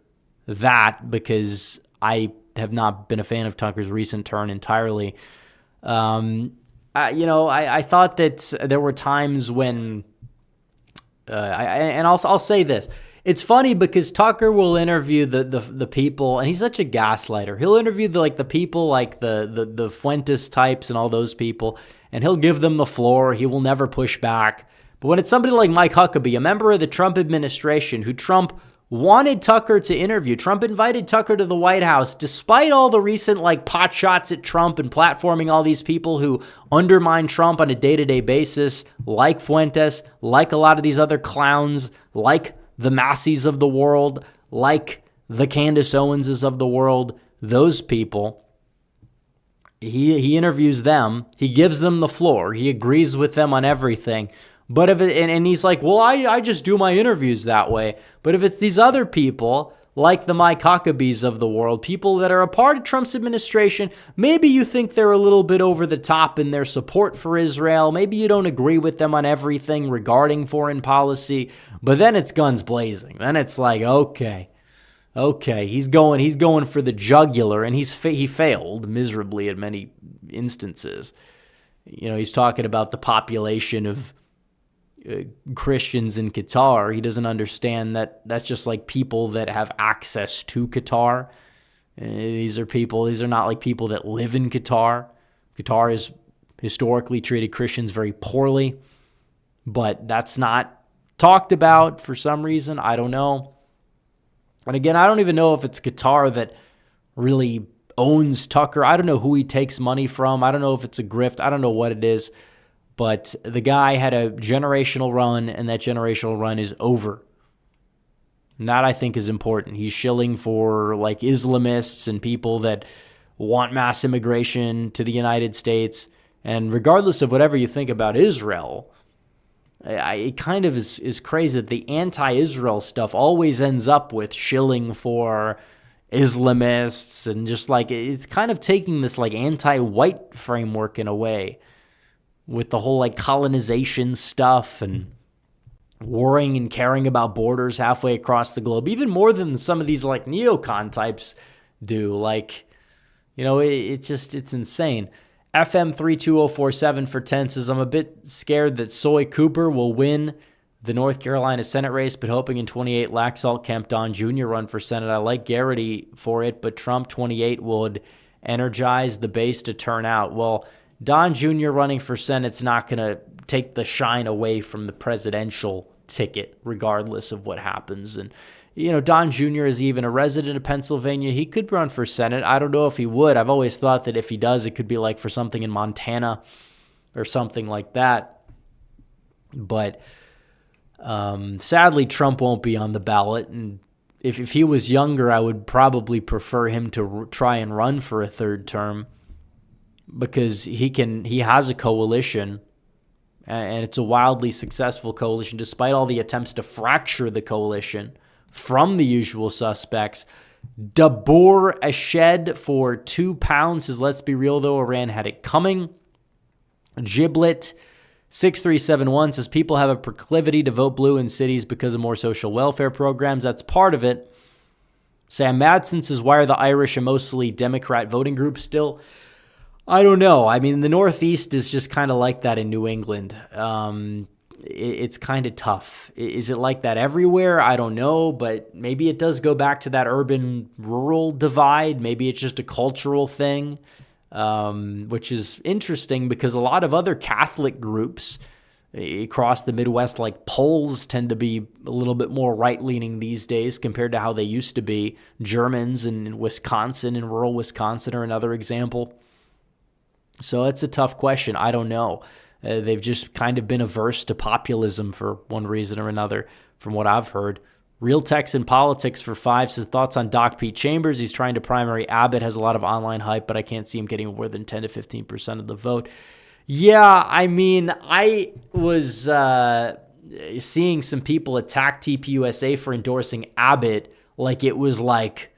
that, because I have not been a fan of Tucker's recent turn entirely. I thought that there were times when, I'll say this. It's funny because Tucker will interview the people, and he's such a gaslighter. He'll interview the people like the Fuentes types and all those people, and he'll give them the floor. He will never push back. But when it's somebody like Mike Huckabee, a member of the Trump administration who Trump wanted Tucker to interview, Trump invited Tucker to the White House, despite all the recent pot shots at Trump and platforming all these people who undermine Trump on a day-to-day basis, like Fuentes, like a lot of these other clowns, like the Massies of the world, like the Candace Owenses of the world, those people. He interviews them. He gives them the floor. He agrees with them on everything. But if it, and he's like, well, I just do my interviews that way. But if it's these other people, like the Mike Huckabees of the world, people that are a part of Trump's administration, maybe you think they're a little bit over the top in their support for Israel. Maybe you don't agree with them on everything regarding foreign policy. But then it's guns blazing. Then it's like, okay, he's going for the jugular, and he failed miserably at many instances. He's talking about the population of Christians in Qatar. He doesn't understand that that's just like people that have access to Qatar. These are not like people that live in Qatar. Qatar has historically treated Christians very poorly, but that's not talked about for some reason. I don't know. And again, I don't even know if it's Qatar that really owns Tucker. I don't know who he takes money from. I don't know if it's a grift. I don't know what it is. But the guy had a generational run, and that generational run is over. And that, I think, is important. He's shilling for like Islamists and people that want mass immigration to the United States. And regardless of whatever you think about Israel, it kind of is crazy that the anti-Israel stuff always ends up with shilling for Islamists, and just like it's kind of taking this like anti-white framework in a way, with the whole like colonization stuff and worrying and caring about borders halfway across the globe, even more than some of these like neocon types do. Like, it's insane. FM 32047 for 10 says, I'm a bit scared that Soy Cooper will win the North Carolina Senate race, but hoping in 28 Laxalt Kemp Don Jr. run for Senate. I like Garrity for it, but Trump 28 would energize the base to turn out. Well, Don Jr. running for Senate's not going to take the shine away from the presidential ticket, regardless of what happens. And, Don Jr. is even a resident of Pennsylvania. He could run for Senate. I don't know if he would. I've always thought that if he does, it could be like for something in Montana or something like that. But sadly, Trump won't be on the ballot. And if he was younger, I would probably prefer him to try and run for a third term, because he has a coalition, and it's a wildly successful coalition, despite all the attempts to fracture the coalition from the usual suspects. Dabur Ashed for £2 says, let's be real though, Iran had it coming. Giblet 6371 says, people have a proclivity to vote blue in cities because of more social welfare programs. That's part of it. Sam Madsen says, why are the Irish a mostly Democrat voting group still? I don't know. I mean, the Northeast is just kind of like that in New England. It's kind of tough. Is it like that everywhere? I don't know, but maybe it does go back to that urban-rural divide. Maybe it's just a cultural thing, which is interesting because a lot of other Catholic groups across the Midwest, like Poles, tend to be a little bit more right-leaning these days compared to how they used to be. Germans in Wisconsin, in rural Wisconsin, are another example. So it's a tough question. I don't know. They've just kind of been averse to populism for one reason or another, from what I've heard. Real Texan Politics for 5 says, thoughts on Doc Pete Chambers. He's trying to primary Abbott, has a lot of online hype, but I can't see him getting more than 10 to 15% of the vote. Yeah, I mean, I was seeing some people attack TPUSA for endorsing Abbott like it was like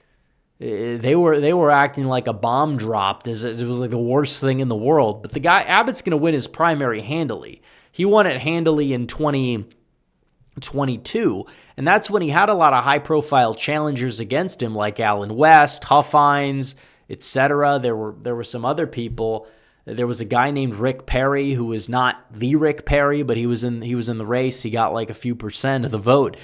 they were acting like a bomb dropped. It was like the worst thing in the world. But the guy, Abbott's going to win his primary handily. He won it handily in 2022, and that's when he had a lot of high-profile challengers against him, like Allen West, Huffines, etc. There were some other people. There was a guy named Rick Perry who was not the Rick Perry, but he was in the race. He got like a few percent of the vote.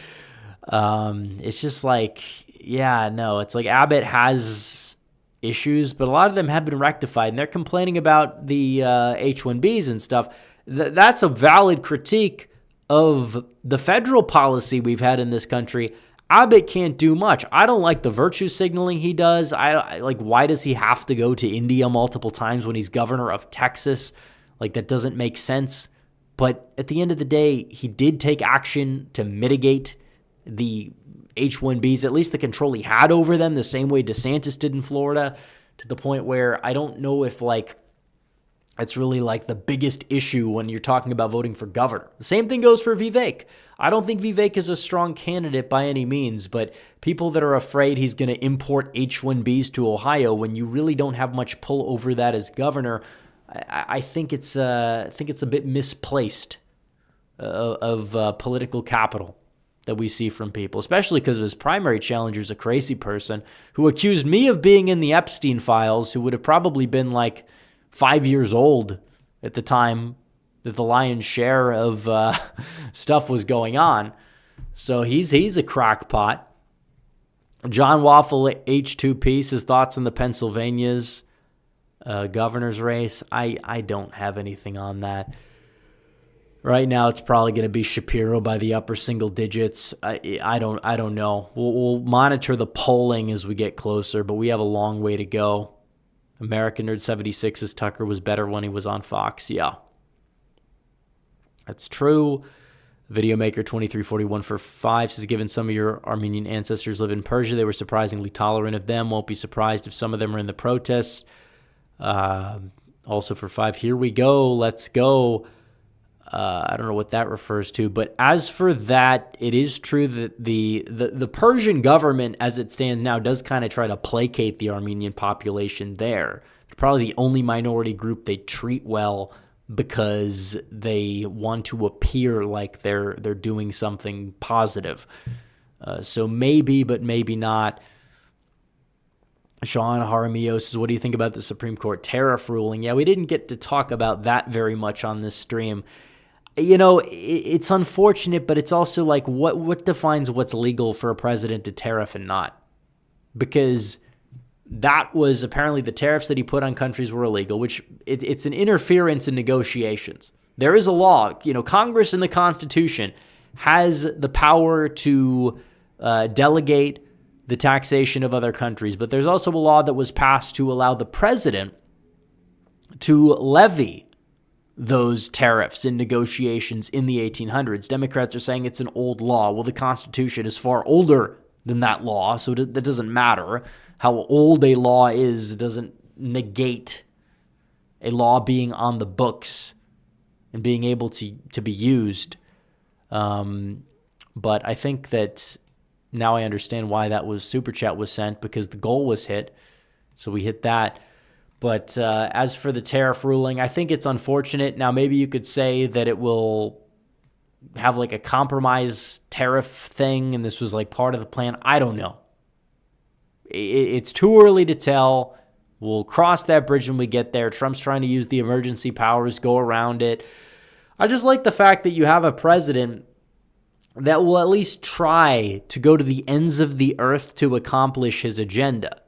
It's just like, yeah, no, it's like Abbott has issues, but a lot of them have been rectified, and they're complaining about the H-1Bs and stuff. That's a valid critique of the federal policy we've had in this country. Abbott can't do much. I don't like the virtue signaling he does. I like, why does he have to go to India multiple times when he's governor of Texas? Like, that doesn't make sense. But at the end of the day, he did take action to mitigate the H-1Bs, at least the control he had over them, the same way DeSantis did in Florida. to the point where I don't know if it's really the biggest issue when you're talking about voting for governor. The same thing goes for Vivek. I don't think Vivek is a strong candidate by any means, but people that are afraid he's going to import H-1Bs to Ohio when you really don't have much pull over that as governor, I think it's a bit misplaced of political capital that we see from people, especially because his primary challenger is a crazy person who accused me of being in the Epstein files, who would have probably been 5 years old at the time that the lion's share of stuff was going on. So he's a crackpot. John Waffle, H2P, his thoughts on the Pennsylvania's governor's race. I don't have anything on that. Right now, it's probably going to be Shapiro by the upper single digits. I don't know. We'll monitor the polling as we get closer, but we have a long way to go. American Nerd 76's Tucker was better when he was on Fox. Yeah, that's true. Videomaker 2341 for 5 says, given some of your Armenian ancestors live in Persia, they were surprisingly tolerant of them. Won't be surprised if some of them are in the protests. Also for 5, here we go. Let's go. I don't know what that refers to, but as for that, it is true that the Persian government, as it stands now, does kind of try to placate the Armenian population there. They're probably the only minority group they treat well because they want to appear like they're doing something positive. So maybe, but maybe not. Sean Jaramillo says, what do you think about the Supreme Court tariff ruling? Yeah, we didn't get to talk about that very much on this stream. You know, it's unfortunate, but it's also what defines what's legal for a president to tariff and not? Because that was apparently the tariffs that he put on countries were illegal, which it's an interference in negotiations. There is a law, Congress in the Constitution has the power to delegate the taxation of other countries, but there's also a law that was passed to allow the president to levy those tariffs in negotiations in the 1800s. Democrats are saying it's an old law. Well, the Constitution is far older than that law, so that doesn't matter. How old a law is doesn't negate a law being on the books and being able to be used. But I think that now I understand why that super chat was sent, because the goal was hit. So we hit that. But as for the tariff ruling, I think it's unfortunate. Now, maybe you could say that it will have a compromise tariff thing, and this was part of the plan. I don't know. It's too early to tell. We'll cross that bridge when we get there. Trump's trying to use the emergency powers, go around it. I just like the fact that you have a president that will at least try to go to the ends of the earth to accomplish his agenda.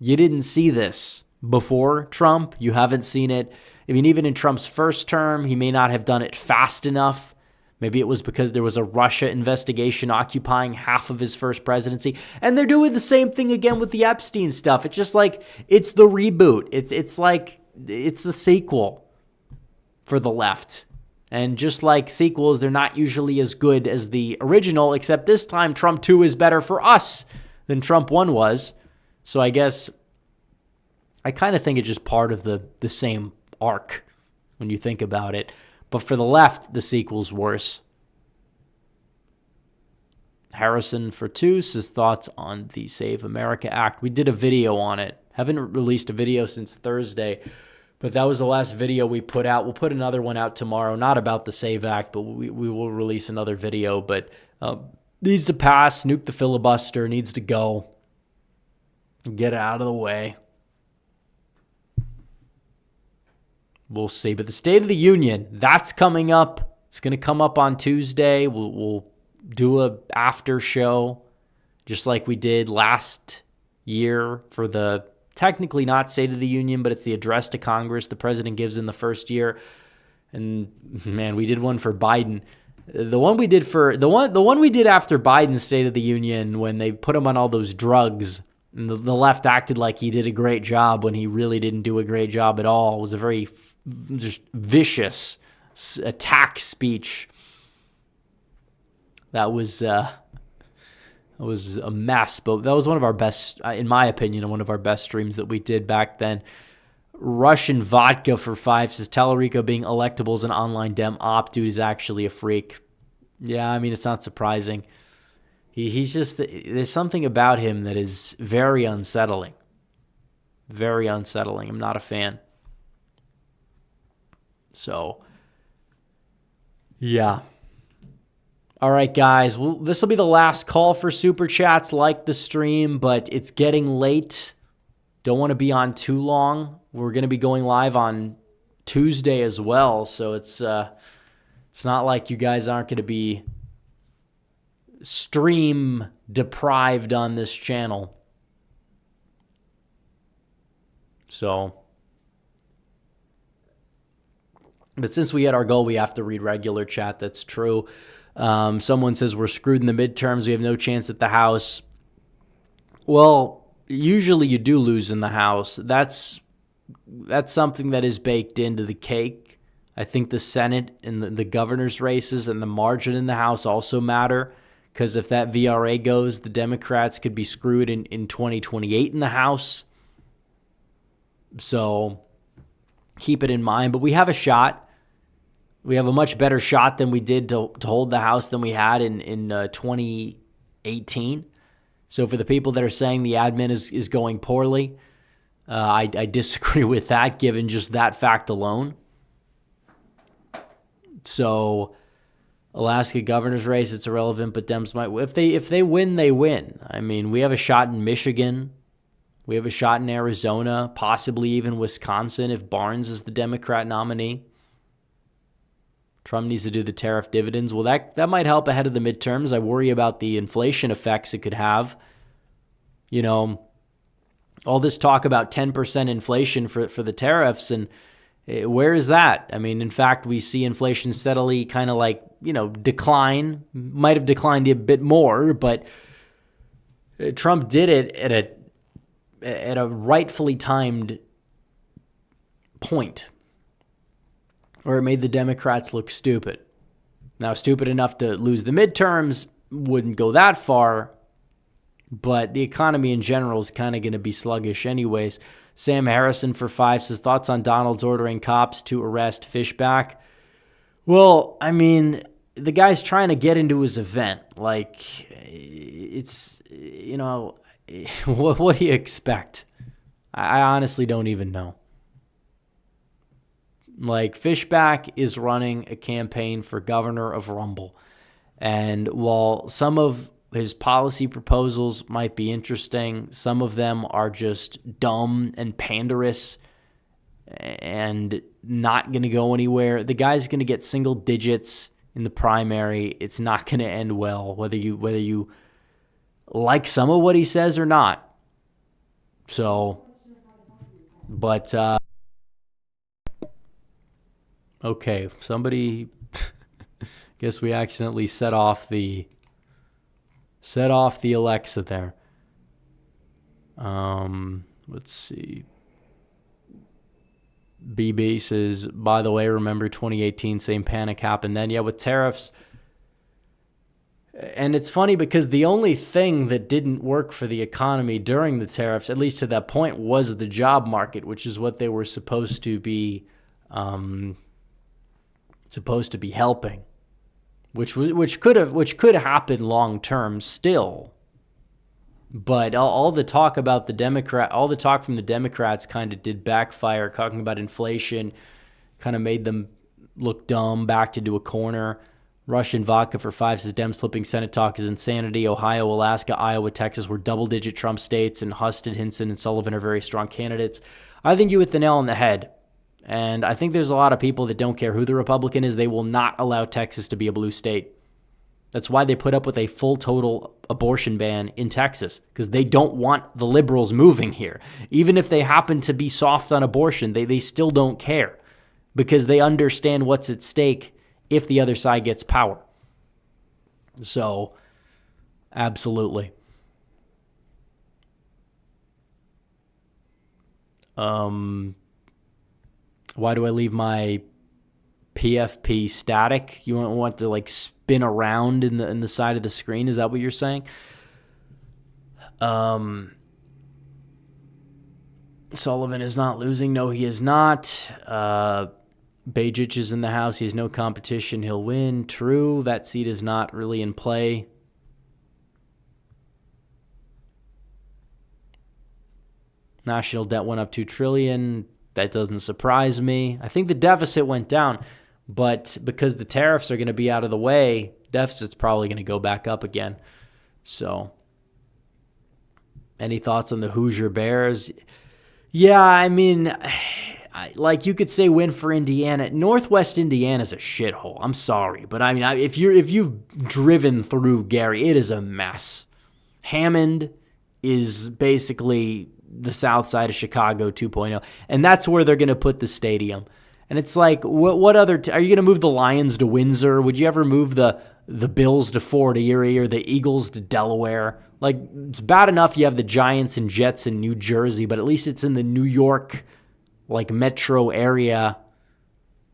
You didn't see this before Trump. You haven't seen it. I mean, even in Trump's first term, he may not have done it fast enough. Maybe it was because there was a Russia investigation occupying half of his first presidency. And they're doing the same thing again with the Epstein stuff. It's just it's the reboot. It's the sequel for the left. And just like sequels, they're not usually as good as the original, except this time Trump 2 is better for us than Trump 1 was. So I guess I kind of think it's just part of the same arc when you think about it. But for the left, the sequel's worse. Harrison for 2 says thoughts on the Save America Act. We did a video on it. Haven't released a video since Thursday, but that was the last video we put out. We'll put another one out tomorrow, not about the Save Act, but we will release another video. But needs to pass, nuke the filibuster, needs to go. Get it out of the way. We'll see. But the State of the Union, that's coming up. It's going to come up on Tuesday. We'll do a after show, just like we did last year for the technically not State of the Union, but it's the address to Congress the president gives in the first year. And man, we did one for Biden. The one we did after Biden's State of the Union, when they put him on all those drugs, and the left acted like he did a great job when he really didn't do a great job at all. It was a very just vicious attack speech. That was It was a mess, but that was one of our best, in my opinion, one of our best streams that we did back then. Russian Vodka for 5 says, Tallarico being electable as an online Dem op. Dude is actually a freak. Yeah, I mean, it's not surprising. He's just, there's something about him that is very unsettling. Very unsettling. I'm not a fan. So, yeah. All right, guys. Well, this will be the last call for Super Chats. Like the stream, but it's getting late. Don't want to be on too long. We're going to be going live on Tuesday as well, so it's not like you guys aren't going to be stream deprived on this channel. So, but since we had our goal, we have to read regular chat. That's true. Someone says we're screwed in the midterms. We have no chance at the House. Well, usually you do lose in the House. That's something that is baked into the cake. I think the Senate and the governor's races and the margin in the House also matter, because if that VRA goes, the Democrats could be screwed in 2028 in the House. So keep it in mind. But we have a shot. We have a much better shot than we did to hold the House than we had in 2018. So for the people that are saying the admin is going poorly, I disagree with that, given just that fact alone. So Alaska governor's race, it's irrelevant, but Dems might. If they win, they win. I mean, we have a shot in Michigan. We have a shot in Arizona, possibly even Wisconsin if Barnes is the Democrat nominee. Trump needs to do the tariff dividends. Well, that might help ahead of the midterms. I worry about the inflation effects it could have. You know, all this talk about 10% inflation for the tariffs, and where is that? I mean, in fact, we see inflation steadily kind of like, decline. Might have declined a bit more, but Trump did it at a rightfully timed point, or it made the Democrats look stupid. Now, stupid enough to lose the midterms, wouldn't go that far, but the economy in general is kind of going to be sluggish anyways. Sam Harrison for 5 says, thoughts on Donald's ordering cops to arrest Fishback? Well, I mean, the guy's trying to get into his event. Like, it's, what do you expect? I honestly don't even know. Like, Fishback is running a campaign for governor of Rumble. And while some of his policy proposals might be interesting, some of them are just dumb and panderous and not going to go anywhere. The guy's going to get single digits in the primary. It's not going to end well, whether you like some of what he says or not. So, but, okay, somebody, guess we accidentally set off the Alexa there. Let's see. BB says, by the way, remember 2018, same panic happened then. Yeah, with tariffs. And it's funny because the only thing that didn't work for the economy during the tariffs, at least to that point, was the job market, which is what they were supposed to be helping, which could happen long term still. But all the talk about all the talk from the Democrats kind of did backfire. Talking about inflation kind of made them look dumb, backed into a corner. Russian Vodka for 5 says, Dem slipping Senate talk is insanity. Ohio, Alaska, Iowa, Texas were double-digit Trump states, and Husted, Hinson, and Sullivan are very strong candidates. I think you hit the nail on the head. And I think there's a lot of people that don't care who the Republican is. They will not allow Texas to be a blue state. That's why they put up with a full total abortion ban in Texas, because they don't want the liberals moving here. Even if they happen to be soft on abortion, they still don't care, because they understand what's at stake if the other side gets power. So, absolutely. Why do I leave my PFP static? You want to like spin around in the side of the screen? Is that what you're saying? Sullivan is not losing. No, he is not. Bajic is in the House. He has no competition. He'll win. True. That seat is not really in play. National debt went up $2 trillion. That doesn't surprise me. I think the deficit went down, but because the tariffs are going to be out of the way, deficit's probably going to go back up again. So, any thoughts on the Hoosier Bears? Yeah, I mean, like you could say win for Indiana. Northwest Indiana's a shithole. I'm sorry, but I mean, if you've driven through Gary, it is a mess. Hammond is basically the south side of Chicago 2.0, and that's where they're going to put the stadium. And it's like, what other are you going to move the Lions to Windsor? Would you ever move the Bills to Fort Erie or the Eagles to Delaware? Like, it's bad enough you have the Giants and Jets in New Jersey, but at least it's in the New York, like, metro area,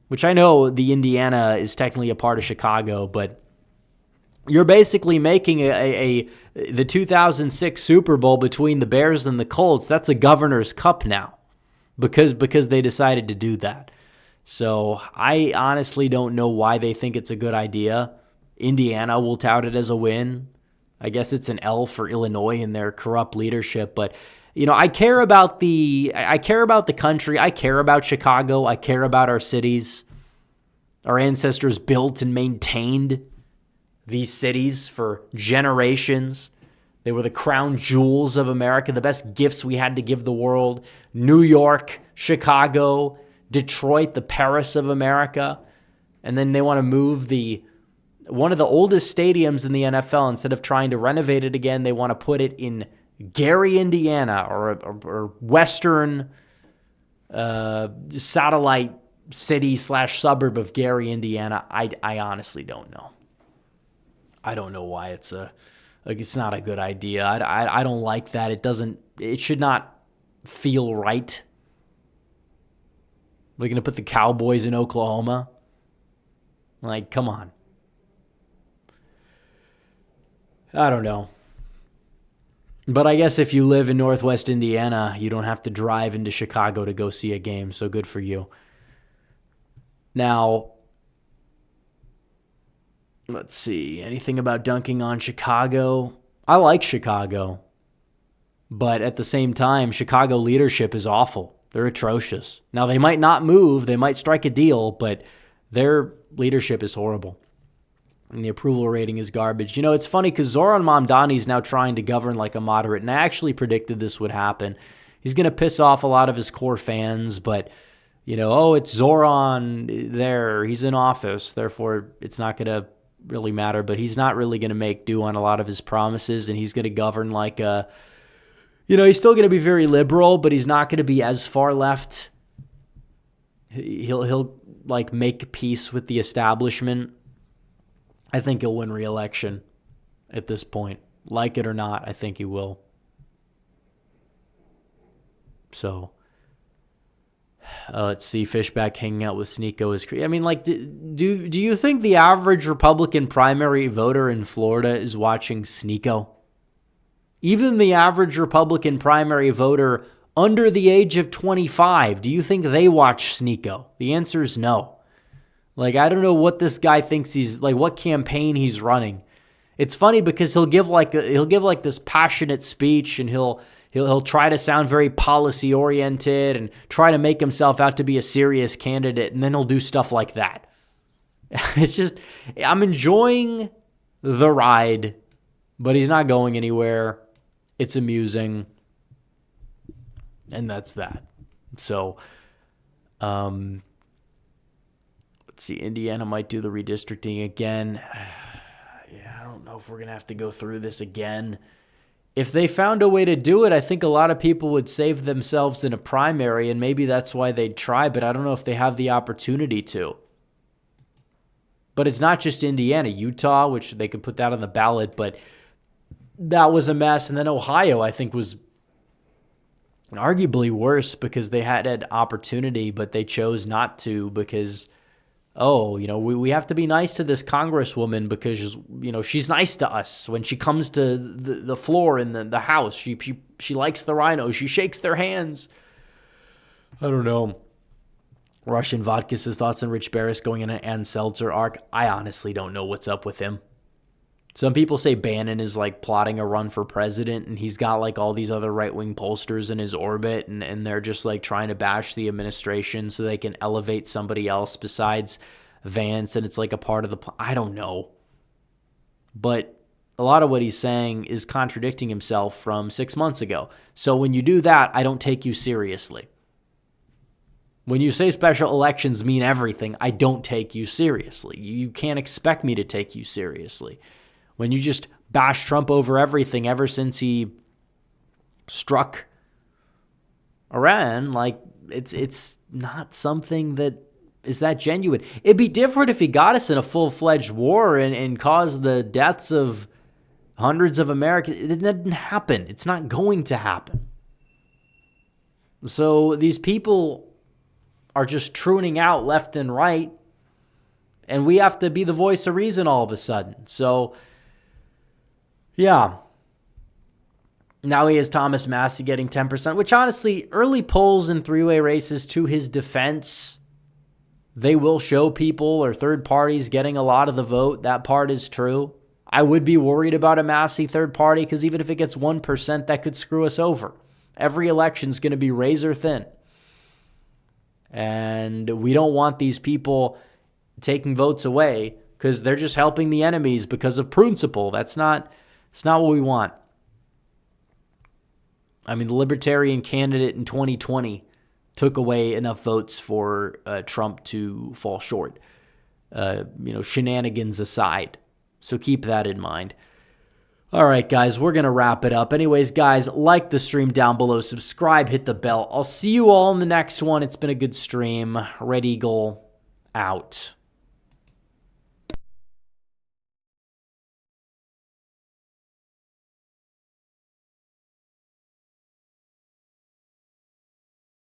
which I know the Indiana is technically a part of Chicago, but you're basically making the 2006 Super Bowl between the Bears and the Colts. That's a Governor's Cup now because they decided to do that. So I honestly don't know why they think it's a good idea. Indiana will tout it as a win. I guess it's an L for Illinois in their corrupt leadership, but you know, I care about the country. I care about Chicago. I care about our cities. Our ancestors built and maintained these cities for generations. They were the crown jewels of America, the best gifts we had to give the world. New York, Chicago, Detroit, the Paris of America. And then they want to move one of the oldest stadiums in the NFL. Instead of trying to renovate it again, they want to put it in Gary, Indiana, or western satellite city / suburb of Gary, Indiana. I honestly don't know. I don't know why it's not a good idea. I don't like that. It should not feel right. We're going to put the Cowboys in Oklahoma. Like, come on. I don't know. But I guess if you live in Northwest Indiana, you don't have to drive into Chicago to go see a game, so good for you. Now, let's see. Anything about dunking on Chicago? I like Chicago. But at the same time, Chicago leadership is awful. They're atrocious. Now, they might not move. They might strike a deal, but their leadership is horrible. And the approval rating is garbage. You know, it's funny because Zoran Mamdani is now trying to govern like a moderate, and I actually predicted this would happen. He's going to piss off a lot of his core fans, but, you know, it's Zoran there. He's in office. Therefore, it's not going to really matter, but he's not really going to make do on a lot of his promises, and he's going to govern like a, you know, he's still going to be very liberal, but he's not going to be as far left. He'll like make peace with the establishment. I think he'll win re-election at this point. Like it or not, I think he will. So, let's see. Fishback hanging out with Sneeko is crazy. I mean, like, do you think the average Republican primary voter in Florida is watching Sneeko? Even the average Republican primary voter under the age of 25, do you think they watch Sneeko? The answer is no. Like, I don't know what this guy thinks he's like, what campaign he's running. It's funny because he'll give like this passionate speech, and he'll try to sound very policy oriented and try to make himself out to be a serious candidate, and then he'll do stuff like that. It's just, I'm enjoying the ride, but he's not going anywhere. It's amusing, and that's that. So, let's see. Indiana might do the redistricting again. Yeah, I don't know if we're going to have to go through this again. If they found a way to do it, I think a lot of people would save themselves in a primary, and maybe that's why they'd try, but I don't know if they have the opportunity to. But it's not just Indiana. Utah, which they could put that on the ballot, but that was a mess. And then Ohio, I think, was arguably worse because they had an opportunity, but they chose not to because oh, we have to be nice to this congresswoman because, she's nice to us. When she comes to the floor in the House, she likes the rhinos. She shakes their hands. I don't know. Russian Vodka says thoughts on Rich Barris going in an Ann Seltzer arc. I honestly don't know what's up with him. Some people say Bannon is like plotting a run for president, and he's got like all these other right-wing pollsters in his orbit, and they're just like trying to bash the administration so they can elevate somebody else besides Vance, and it's like a part of the I don't know. But a lot of what he's saying is contradicting himself from 6 months ago. So when you do that, I don't take you seriously. When you say special elections mean everything, I don't take you seriously. You can't expect me to take you seriously. When you just bash Trump over everything ever since he struck Iran, like it's not something that is that genuine. It'd be different if he got us in a full-fledged war and caused the deaths of hundreds of Americans. It didn't happen. It's not going to happen. So these people are just truning out left and right, and we have to be the voice of reason all of a sudden. So, yeah. Now he has Thomas Massie getting 10%, which honestly, early polls in three-way races, to his defense, they will show people or third parties getting a lot of the vote. That part is true. I would be worried about a Massie third party because even if it gets 1%, that could screw us over. Every election is going to be razor thin. And we don't want these people taking votes away because they're just helping the enemies because of principle. It's not what we want. I mean, the Libertarian candidate in 2020 took away enough votes for Trump to fall short. Shenanigans aside. So keep that in mind. All right, guys, we're going to wrap it up. Anyways, guys, like the stream down below. Subscribe, hit the bell. I'll see you all in the next one. It's been a good stream. Red Eagle out.